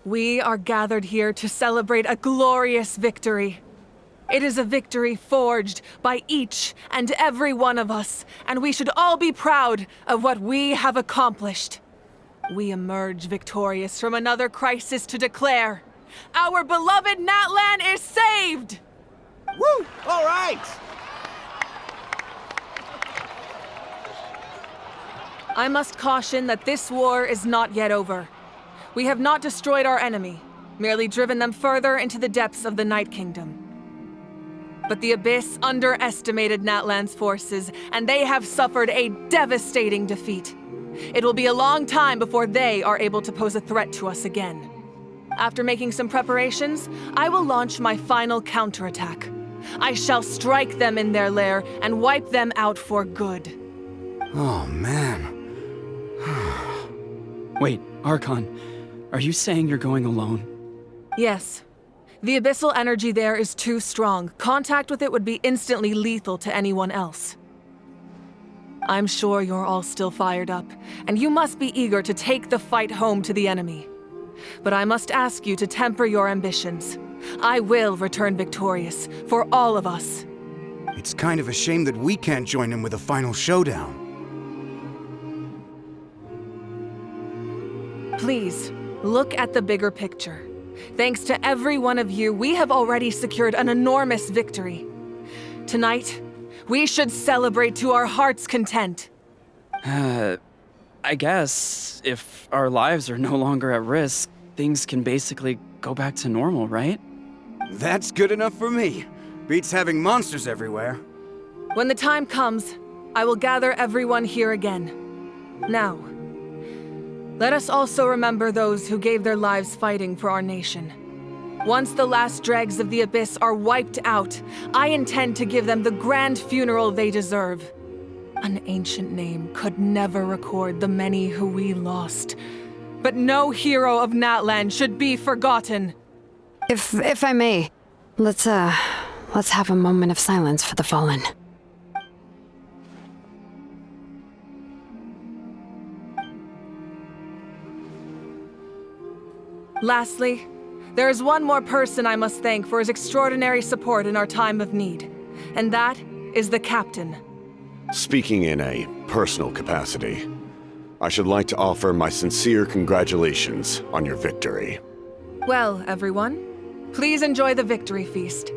we are gathered here to celebrate a glorious victory. It is a victory forged by each and every one of us, and we should all be proud of what we have accomplished. We emerge victorious from another crisis to declare, our beloved Natlan is saved! Woo! All right! I must caution that this war is not yet over. We have not destroyed our enemy, merely driven them further into the depths of the Night Kingdom. But the Abyss underestimated Natlan's forces, and they have suffered a devastating defeat. It will be a long time before they are able to pose a threat to us again. After making some preparations, I will launch my final counterattack. I shall strike them in their lair and wipe them out for good. Oh, man. Wait, Archon, are you saying you're going alone? Yes. The abyssal energy there is too strong. Contact with it would be instantly lethal to anyone else. I'm sure you're all still fired up, and you must be eager to take the fight home to the enemy. But I must ask you to temper your ambitions. I will return victorious, for all of us. It's kind of a shame that we can't join him with a final showdown. Please, look at the bigger picture. Thanks to every one of you, we have already secured an enormous victory. Tonight, we should celebrate to our heart's content. I guess if our lives are no longer at risk, things can basically go back to normal, right? That's good enough for me. Beats having monsters everywhere. When the time comes, I will gather everyone here again. Now, let us also remember those who gave their lives fighting for our nation. Once the last dregs of the Abyss are wiped out, I intend to give them the grand funeral they deserve. An ancient name could never record the many who we lost. But no hero of Natlan should be forgotten. If I may, let's have a moment of silence for the fallen. Lastly, there is one more person I must thank for his extraordinary support in our time of need, and that is the Captain. Speaking in a personal capacity, I should like to offer my sincere congratulations on your victory. Well, everyone, please enjoy the victory feast.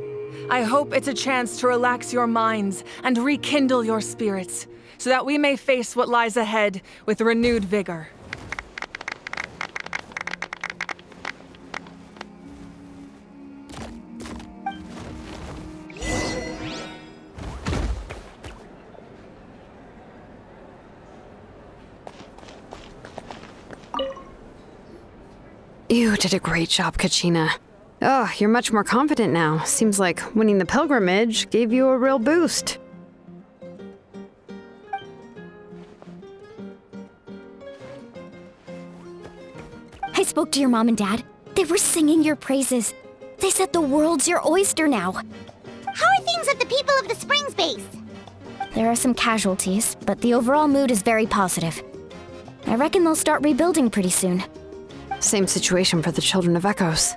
I hope it's a chance to relax your minds and rekindle your spirits, so that we may face what lies ahead with renewed vigor. You did a great job, Kachina. Oh, you're much more confident now. Seems like winning the pilgrimage gave you a real boost. I spoke to your mom and dad. They were singing your praises. They said the world's your oyster now. How are things at the People of the Springs base? There are some casualties, but the overall mood is very positive. I reckon they'll start rebuilding pretty soon. Same situation for the Children of Echoes.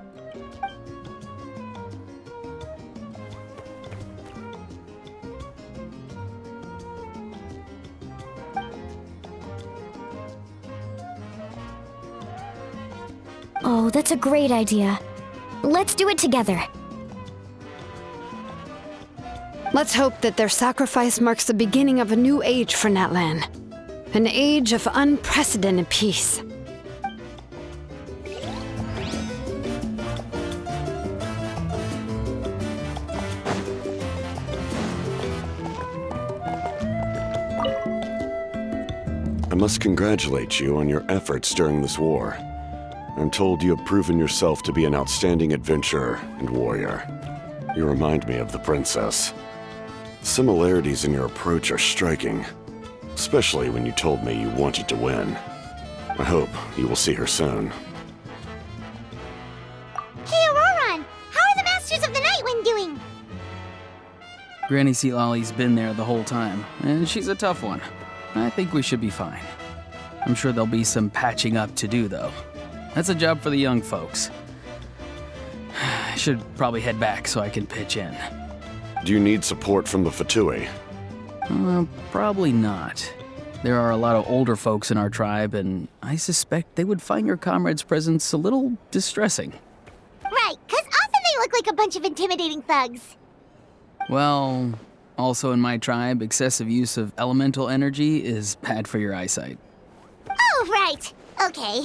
Oh, that's a great idea. Let's do it together. Let's hope that their sacrifice marks the beginning of a new age for Natlan. An age of unprecedented peace. I must congratulate you on your efforts during this war. I'm told you have proven yourself to be an outstanding adventurer and warrior. You remind me of the princess. The similarities in your approach are striking, especially when you told me you wanted to win. I hope you will see her soon. Hey, Auroron! How are the Masters of the Nightwind doing? Granny Sealolly's been there the whole time, and she's a tough one. I think we should be fine. I'm sure there'll be some patching up to do, though. That's a job for the young folks. I should probably head back so I can pitch in. Do you need support from the Fatui? Probably not. There are a lot of older folks in our tribe, and I suspect they would find your comrade's presence a little distressing. Right, 'cause often they look like a bunch of intimidating thugs. Well, also in my tribe, excessive use of elemental energy is bad for your eyesight. Oh, right. Okay.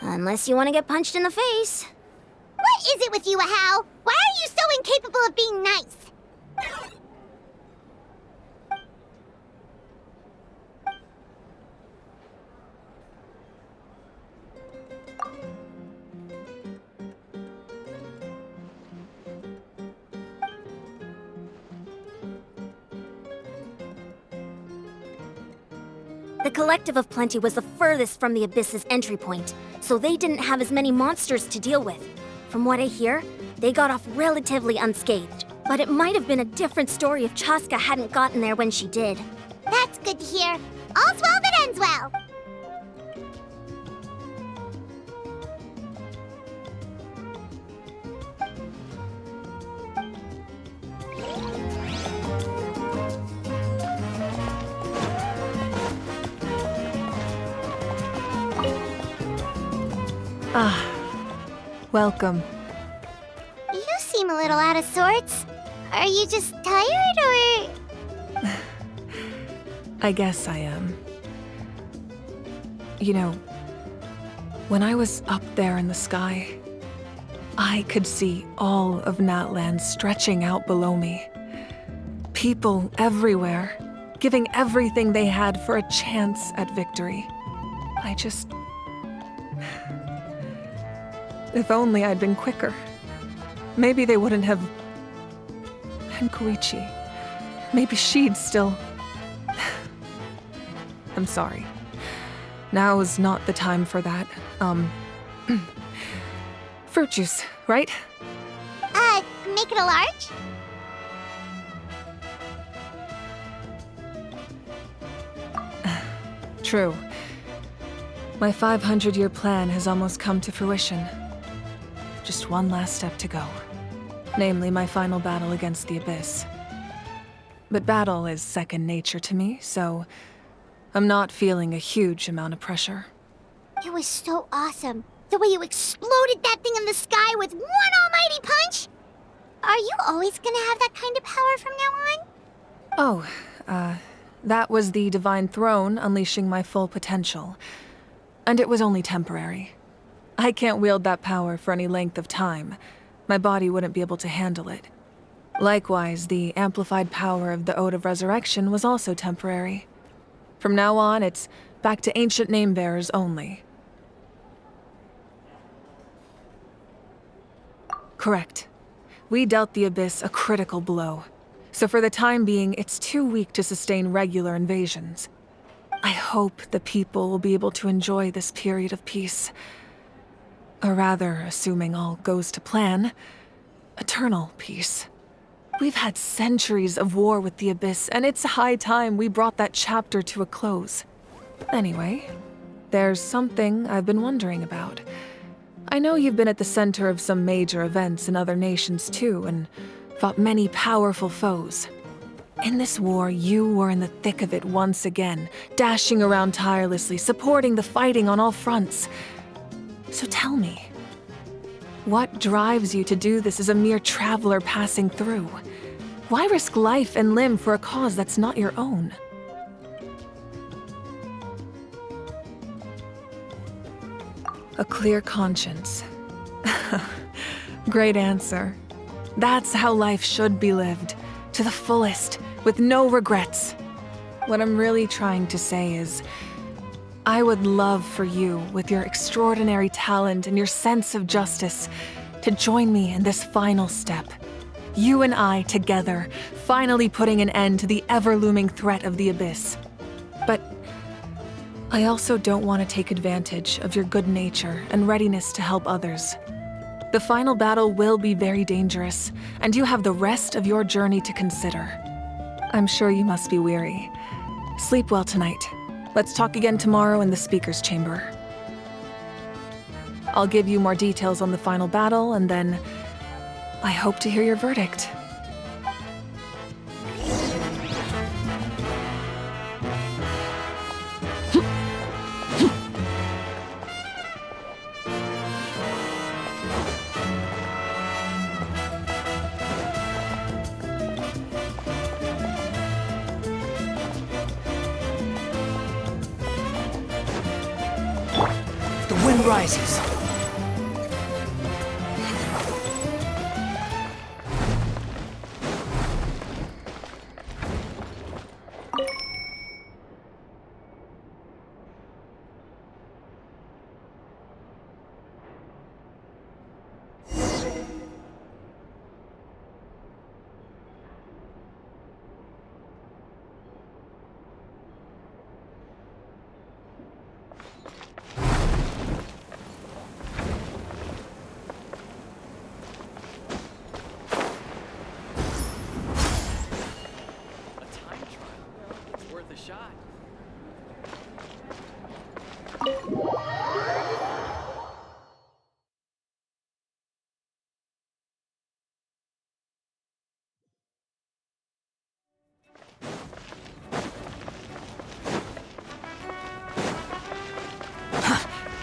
Unless you want to get punched in the face. What is it with you, Ahau? Why are you so incapable of being nice? The Collective of Plenty was the furthest from the Abyss's entry point, so they didn't have as many monsters to deal with. From what I hear, they got off relatively unscathed. But it might have been a different story if Chaska hadn't gotten there when she did. That's good to hear. All's well that ends well. Ah, welcome. You seem a little out of sorts. Are you just tired, or...? I guess I am. You know, when I was up there in the sky, I could see all of Natland stretching out below me. People everywhere, giving everything they had for a chance at victory. I just... If only I'd been quicker. Maybe they wouldn't have... And Koichi. Maybe she'd still... I'm sorry. Now is not the time for that. Fruit juice, right? Make it a large? True. My 500-year plan has almost come to fruition. Just one last step to go. Namely, my final battle against the Abyss. But battle is second nature to me, so I'm not feeling a huge amount of pressure. It was so awesome. The way you exploded that thing in the sky with one almighty punch! Are you always gonna have that kind of power from now on? Oh, that was the Divine Throne unleashing my full potential. And it was only temporary. I can't wield that power for any length of time. My body wouldn't be able to handle it. Likewise, the amplified power of the Ode of Resurrection was also temporary. From now on, it's back to ancient name-bearers only. Correct. We dealt the Abyss a critical blow. So for the time being, it's too weak to sustain regular invasions. I hope the people will be able to enjoy this period of peace. Or rather, assuming all goes to plan, eternal peace. We've had centuries of war with the Abyss, and it's high time we brought that chapter to a close. Anyway, there's something I've been wondering about. I know you've been at the center of some major events in other nations too, and fought many powerful foes. In this war, you were in the thick of it once again, dashing around tirelessly, supporting the fighting on all fronts. So tell me, what drives you to do this as a mere traveler passing through? Why risk life and limb for a cause that's not your own? A clear conscience. Great answer. That's how life should be lived, to the fullest, with no regrets. What I'm really trying to say is, I would love for you, with your extraordinary talent and your sense of justice, to join me in this final step. You and I together, finally putting an end to the ever-looming threat of the Abyss. But I also don't want to take advantage of your good nature and readiness to help others. The final battle will be very dangerous, and you have the rest of your journey to consider. I'm sure you must be weary. Sleep well tonight. Let's talk again tomorrow in the speaker's chamber. I'll give you more details on the final battle, and then I hope to hear your verdict. The wind rises.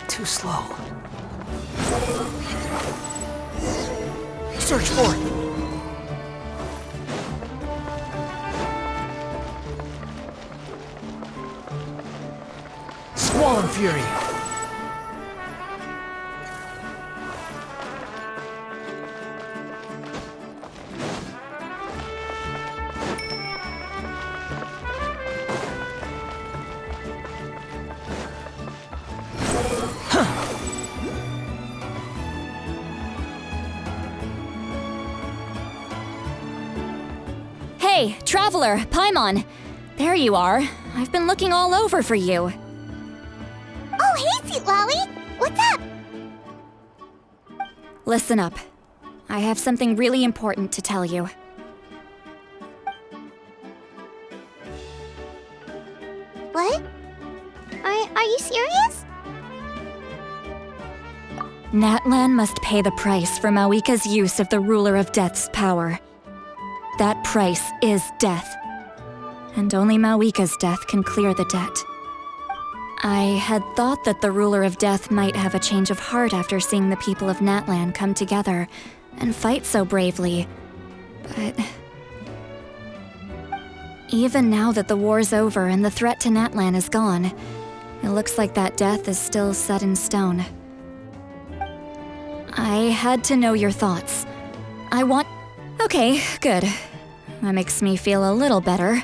Too slow. Search for it. Squall and Fury. Hey, Traveler, Paimon. There you are. I've been looking all over for you. Oh, hey, Seatlawi! What's up? Listen up. I have something really important to tell you. What? Are you serious? Natlan must pay the price for Mawika's use of the Ruler of Death's power. That price is death. And only Mawika's death can clear the debt. I had thought that the Ruler of Death might have a change of heart after seeing the people of Natlan come together and fight so bravely. But even now that the war's over and the threat to Natlan is gone, it looks like that death is still set in stone. I had to know your thoughts. Okay, good. That makes me feel a little better.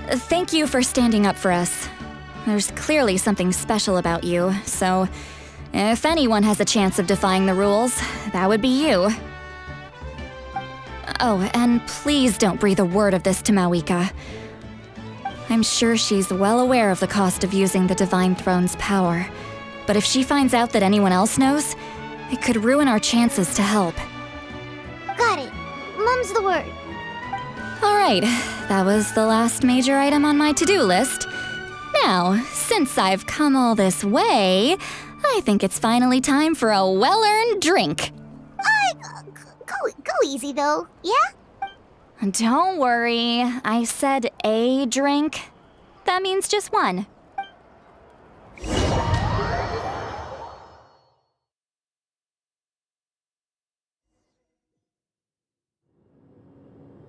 Thank you for standing up for us. There's clearly something special about you, so if anyone has a chance of defying the rules, that would be you. Oh, and please don't breathe a word of this to Mawika. I'm sure she's well aware of the cost of using the Divine Throne's power, but if she finds out that anyone else knows, it could ruin our chances to help. Got it. Mum's the word. Alright, that was the last major item on my to-do list. Now, since I've come all this way, I think it's finally time for a well-earned drink. Go easy, though, yeah? Don't worry, I said a drink. That means just one.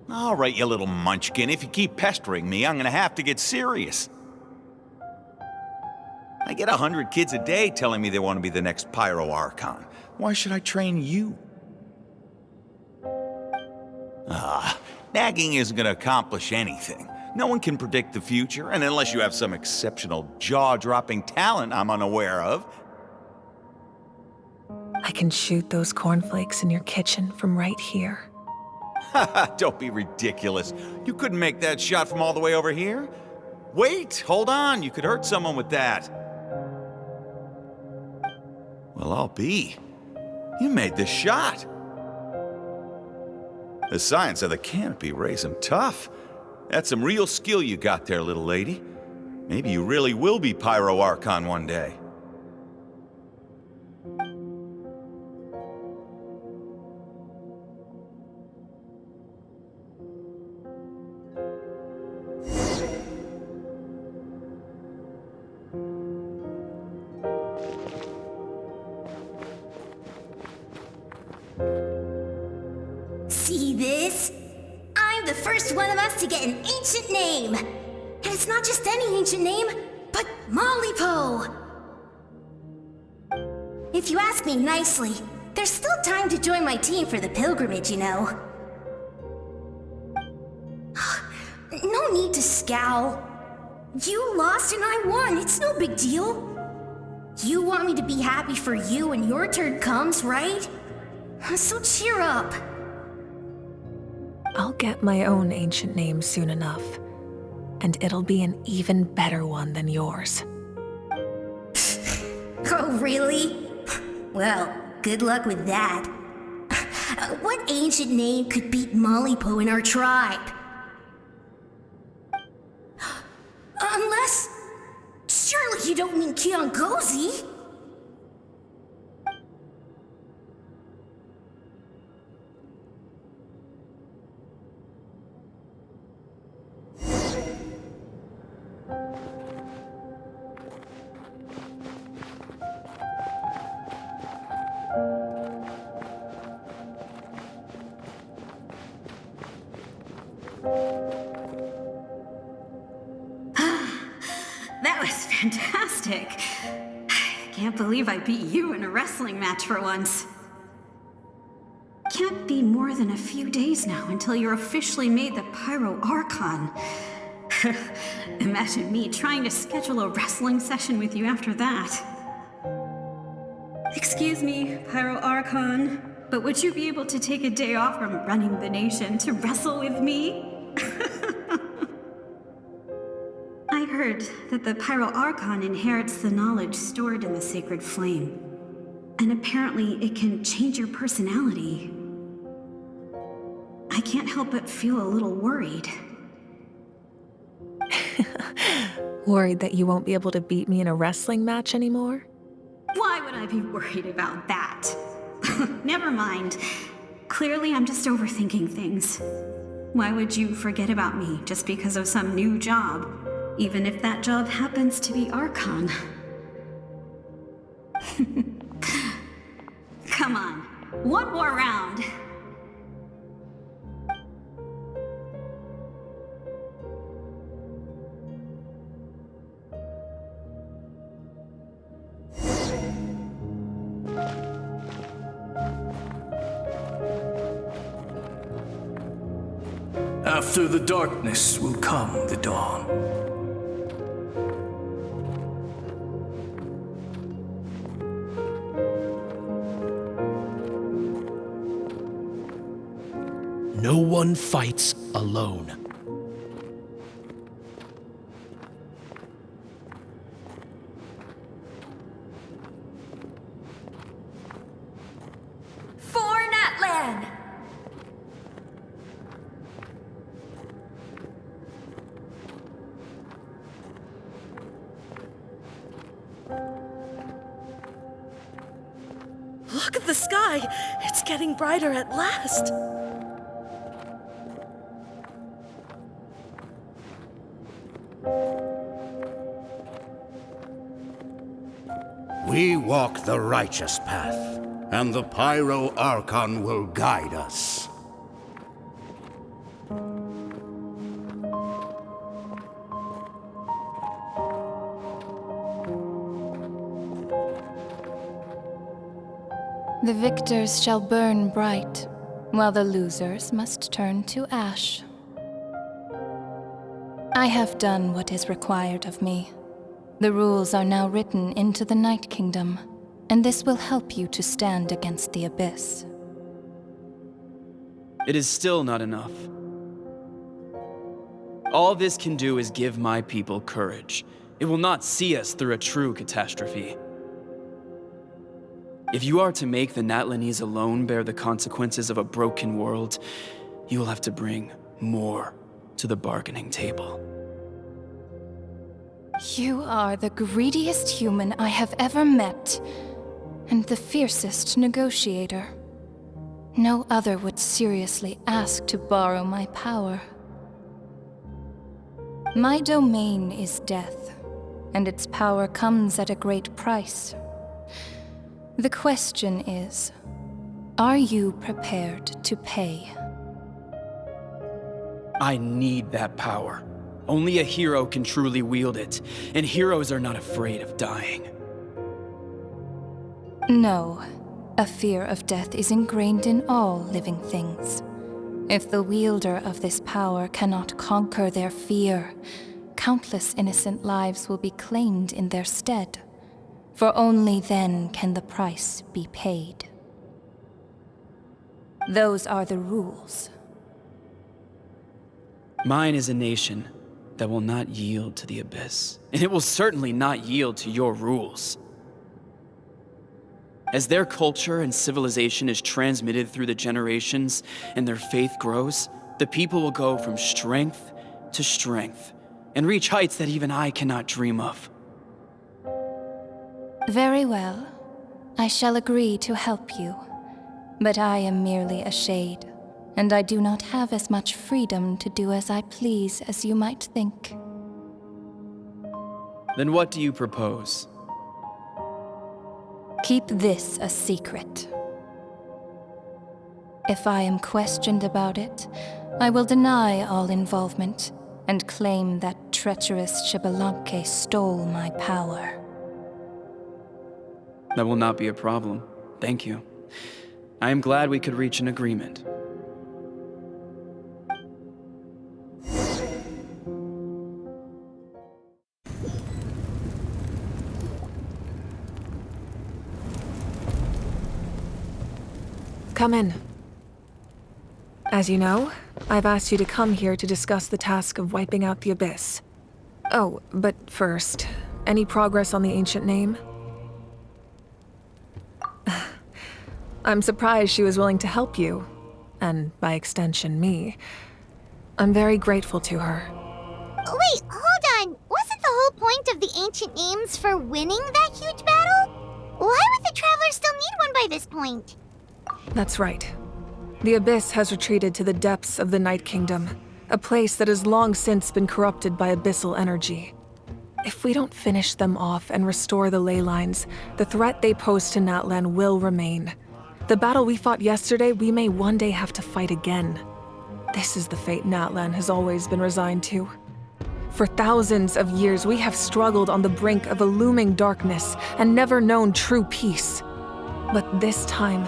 All right, you little munchkin. If you keep pestering me, I'm gonna have to get serious. I get 100 kids a day telling me they want to be the next Pyro Archon. Why should I train you? Nagging isn't gonna accomplish anything. No one can predict the future, and unless you have some exceptional jaw-dropping talent I'm unaware of. I can shoot those cornflakes in your kitchen from right here. Haha, don't be ridiculous. You couldn't make that shot from all the way over here? Wait, hold on, you could hurt someone with that. Well, I'll be. You made this shot. The science of the canopy raised him tough. That's some real skill you got there, little lady. Maybe you really will be Pyro Archon one day. See this? I'm the first one of us to get an ancient name. And it's not just any ancient name, but Mollypo. If you ask me nicely, there's still time to join my team for the pilgrimage, you know. No need to scowl. You lost and I won, it's no big deal. You want me to be happy for you when your turn comes, right? So cheer up. I'll get my own ancient name soon enough, and it'll be an even better one than yours. Oh, really? Well, good luck with that. What ancient name could beat Mollypo in our tribe? Unless... surely you don't mean Kiangozi? That was fantastic. I can't believe I beat you in a wrestling match for once. Can't be more than a few days now until you're officially made the Pyro Archon. Imagine me trying to schedule a wrestling session with you after that. Excuse me, Pyro Archon, but would you be able to take a day off from running the nation to wrestle with me? I heard that the Pyro Archon inherits the knowledge stored in the sacred flame. And apparently it can change your personality. I can't help but feel a little worried. Worried that you won't be able to beat me in a wrestling match anymore? Why would I be worried about that? Never mind. Clearly I'm just overthinking things. Why would you forget about me just because of some new job? Even if that job happens to be Archon. Come on, one more round. After the darkness will come the dawn. No one fights alone. For Natlan! Look at the sky! It's getting brighter at last! We walk the righteous path, and the Pyro Archon will guide us. The victors shall burn bright, while the losers must turn to ash. I have done what is required of me. The rules are now written into the Night Kingdom, and this will help you to stand against the Abyss. It is still not enough. All this can do is give my people courage. It will not see us through a true catastrophe. If you are to make the Natlanese alone bear the consequences of a broken world, you will have to bring more to the bargaining table. You are the greediest human I have ever met, and the fiercest negotiator. No other would seriously ask to borrow my power. My domain is death, and its power comes at a great price. The question is, are you prepared to pay? I need that power. Only a hero can truly wield it, and heroes are not afraid of dying. No, a fear of death is ingrained in all living things. If the wielder of this power cannot conquer their fear, countless innocent lives will be claimed in their stead. For only then can the price be paid. Those are the rules. Mine is a nation that will not yield to the Abyss, and it will certainly not yield to your rules. As their culture and civilization is transmitted through the generations and their faith grows, the people will go from strength to strength and reach heights that even I cannot dream of. Very well. I shall agree to help you. But I am merely a shade, and I do not have as much freedom to do as I please as you might think. Then what do you propose? Keep this a secret. If I am questioned about it, I will deny all involvement and claim that treacherous Xbalanque stole my power. That will not be a problem. Thank you. I am glad we could reach an agreement. Come in. As you know, I've asked you to come here to discuss the task of wiping out the Abyss. Oh, but first, any progress on the ancient name? I'm surprised she was willing to help you, and by extension, me. I'm very grateful to her. Wait, hold on. Wasn't the whole point of the ancient names for winning that huge battle? Why would the Travelers still need one by this point? That's right. The Abyss has retreated to the depths of the Night Kingdom, a place that has long since been corrupted by abyssal energy. If we don't finish them off and restore the ley lines, the threat they pose to Natlan will remain. The battle we fought yesterday, we may one day have to fight again. This is the fate Natlan has always been resigned to. For thousands of years, we have struggled on the brink of a looming darkness and never known true peace. But this time,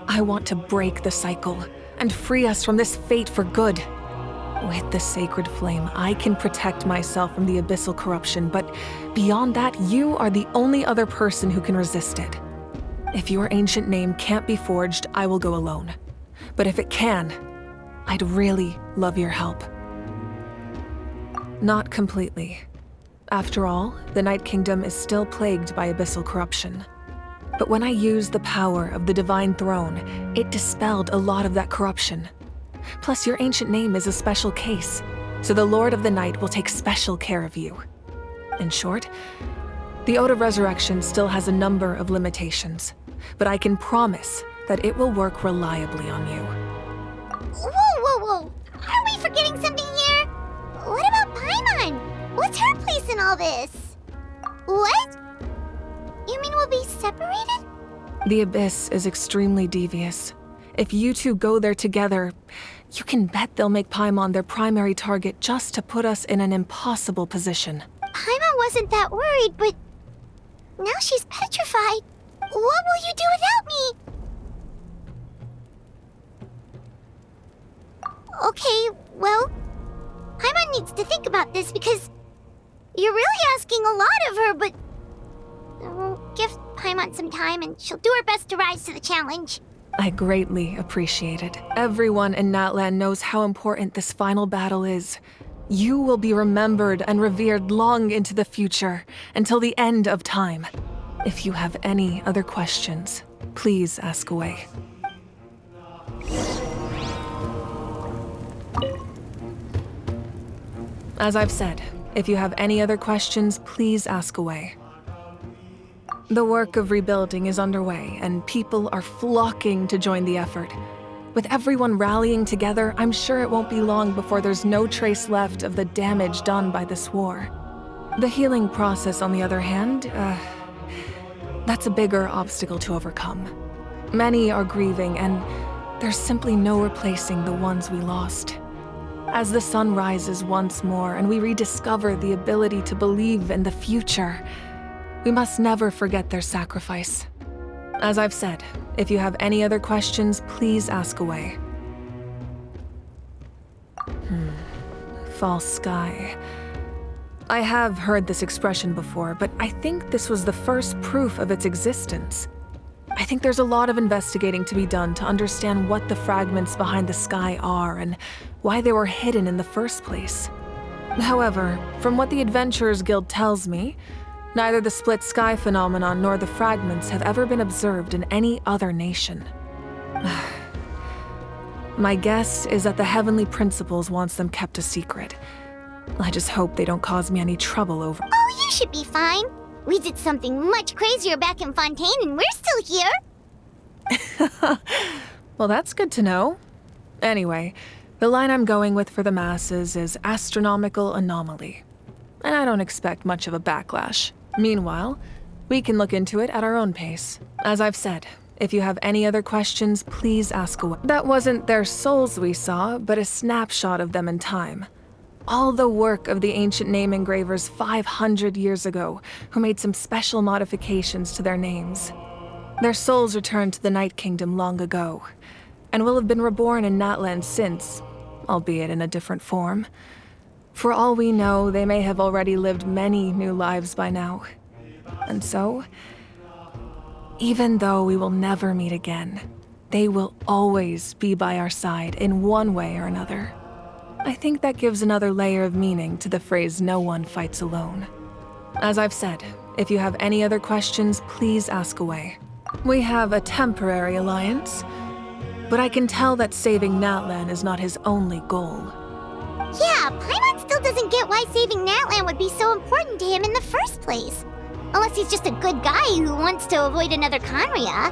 I want to break the cycle and free us from this fate for good. With the sacred flame, I can protect myself from the abyssal corruption, but beyond that, you are the only other person who can resist it. If your ancient name can't be forged, I will go alone. But if it can, I'd really love your help. Not completely. After all, the Night Kingdom is still plagued by abyssal corruption. But when I used the power of the Divine Throne, it dispelled a lot of that corruption. Plus, your ancient name is a special case, so the Lord of the Night will take special care of you. In short, the Ode of Resurrection still has a number of limitations, but I can promise that it will work reliably on you. Whoa! Are we forgetting something here? What about Paimon? What's her place in all this? What? You mean we'll be separated? The Abyss is extremely devious. If you two go there together, you can bet they'll make Paimon their primary target just to put us in an impossible position. Paimon wasn't that worried, but now she's petrified. What will you do without me? Okay, well, Paimon needs to think about this because you're really asking a lot of her, but we'll give Paimon some time and she'll do her best to rise to the challenge. I greatly appreciate it. Everyone in Natlan knows how important this final battle is. You will be remembered and revered long into the future, until the end of time. If you have any other questions, please ask away. As I've said, if you have any other questions, please ask away. The work of rebuilding is underway, and people are flocking to join the effort. With everyone rallying together, I'm sure it won't be long before there's no trace left of the damage done by this war. The healing process, on the other hand, that's a bigger obstacle to overcome. Many are grieving, and there's simply no replacing the ones we lost. As the sun rises once more and we rediscover the ability to believe in the future, we must never forget their sacrifice. As I've said, if you have any other questions, please ask away. False sky. I have heard this expression before, but I think this was the first proof of its existence. I think there's a lot of investigating to be done to understand what the fragments behind the sky are and why they were hidden in the first place. However, from what the Adventurers Guild tells me, neither the split sky phenomenon nor the fragments have ever been observed in any other nation. My guess is that the Heavenly Principles wants them kept a secret. I just hope they don't cause me any trouble over— Oh, you should be fine. We did something much crazier back in Fontaine and we're still here. Well, that's good to know. Anyway, the line I'm going with for the masses is astronomical anomaly. And I don't expect much of a backlash. Meanwhile, we can look into it at our own pace. As I've said, if you have any other questions, please ask away. That wasn't their souls we saw, but a snapshot of them in time. All the work of the ancient name engravers 500 years ago, who made some special modifications to their names. Their souls returned to the Night Kingdom long ago, and will have been reborn in Natlan since, albeit in a different form. For all we know, they may have already lived many new lives by now. And so, even though we will never meet again, they will always be by our side in one way or another. I think that gives another layer of meaning to the phrase "no one fights alone." As I've said, if you have any other questions, please ask away. We have a temporary alliance, but I can tell that saving Natlan is not his only goal. Yeah, Paimon still doesn't get why saving Natlan would be so important to him in the first place. Unless he's just a good guy who wants to avoid another Khaenri'ah.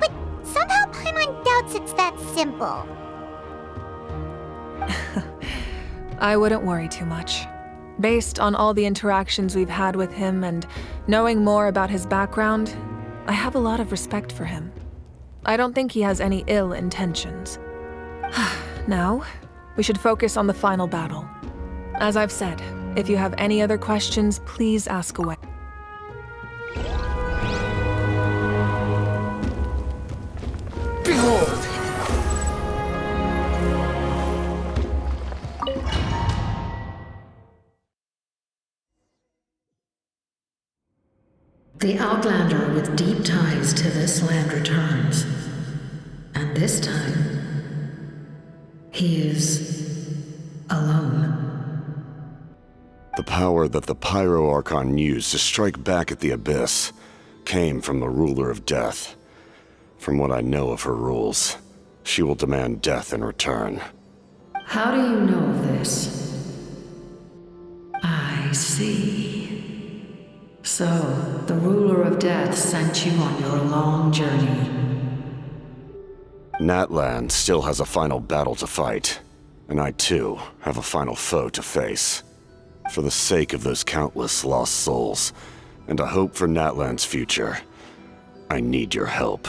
But somehow Paimon doubts it's that simple. I wouldn't worry too much. Based on all the interactions we've had with him and knowing more about his background, I have a lot of respect for him. I don't think he has any ill intentions. Now, we should focus on the final battle. As I've said, if you have any other questions, please ask away. Behold! The Outlander with deep ties to this land returns. And this time, he is alone. The power that the Pyro Archon used to strike back at the Abyss came from the Ruler of Death. From what I know of her rules, she will demand death in return. How do you know of this? I see. So, the Ruler of Death sent you on your long journey. Natlan still has a final battle to fight, and I too have a final foe to face. For the sake of those countless lost souls, and a hope for Natlan's future, I need your help.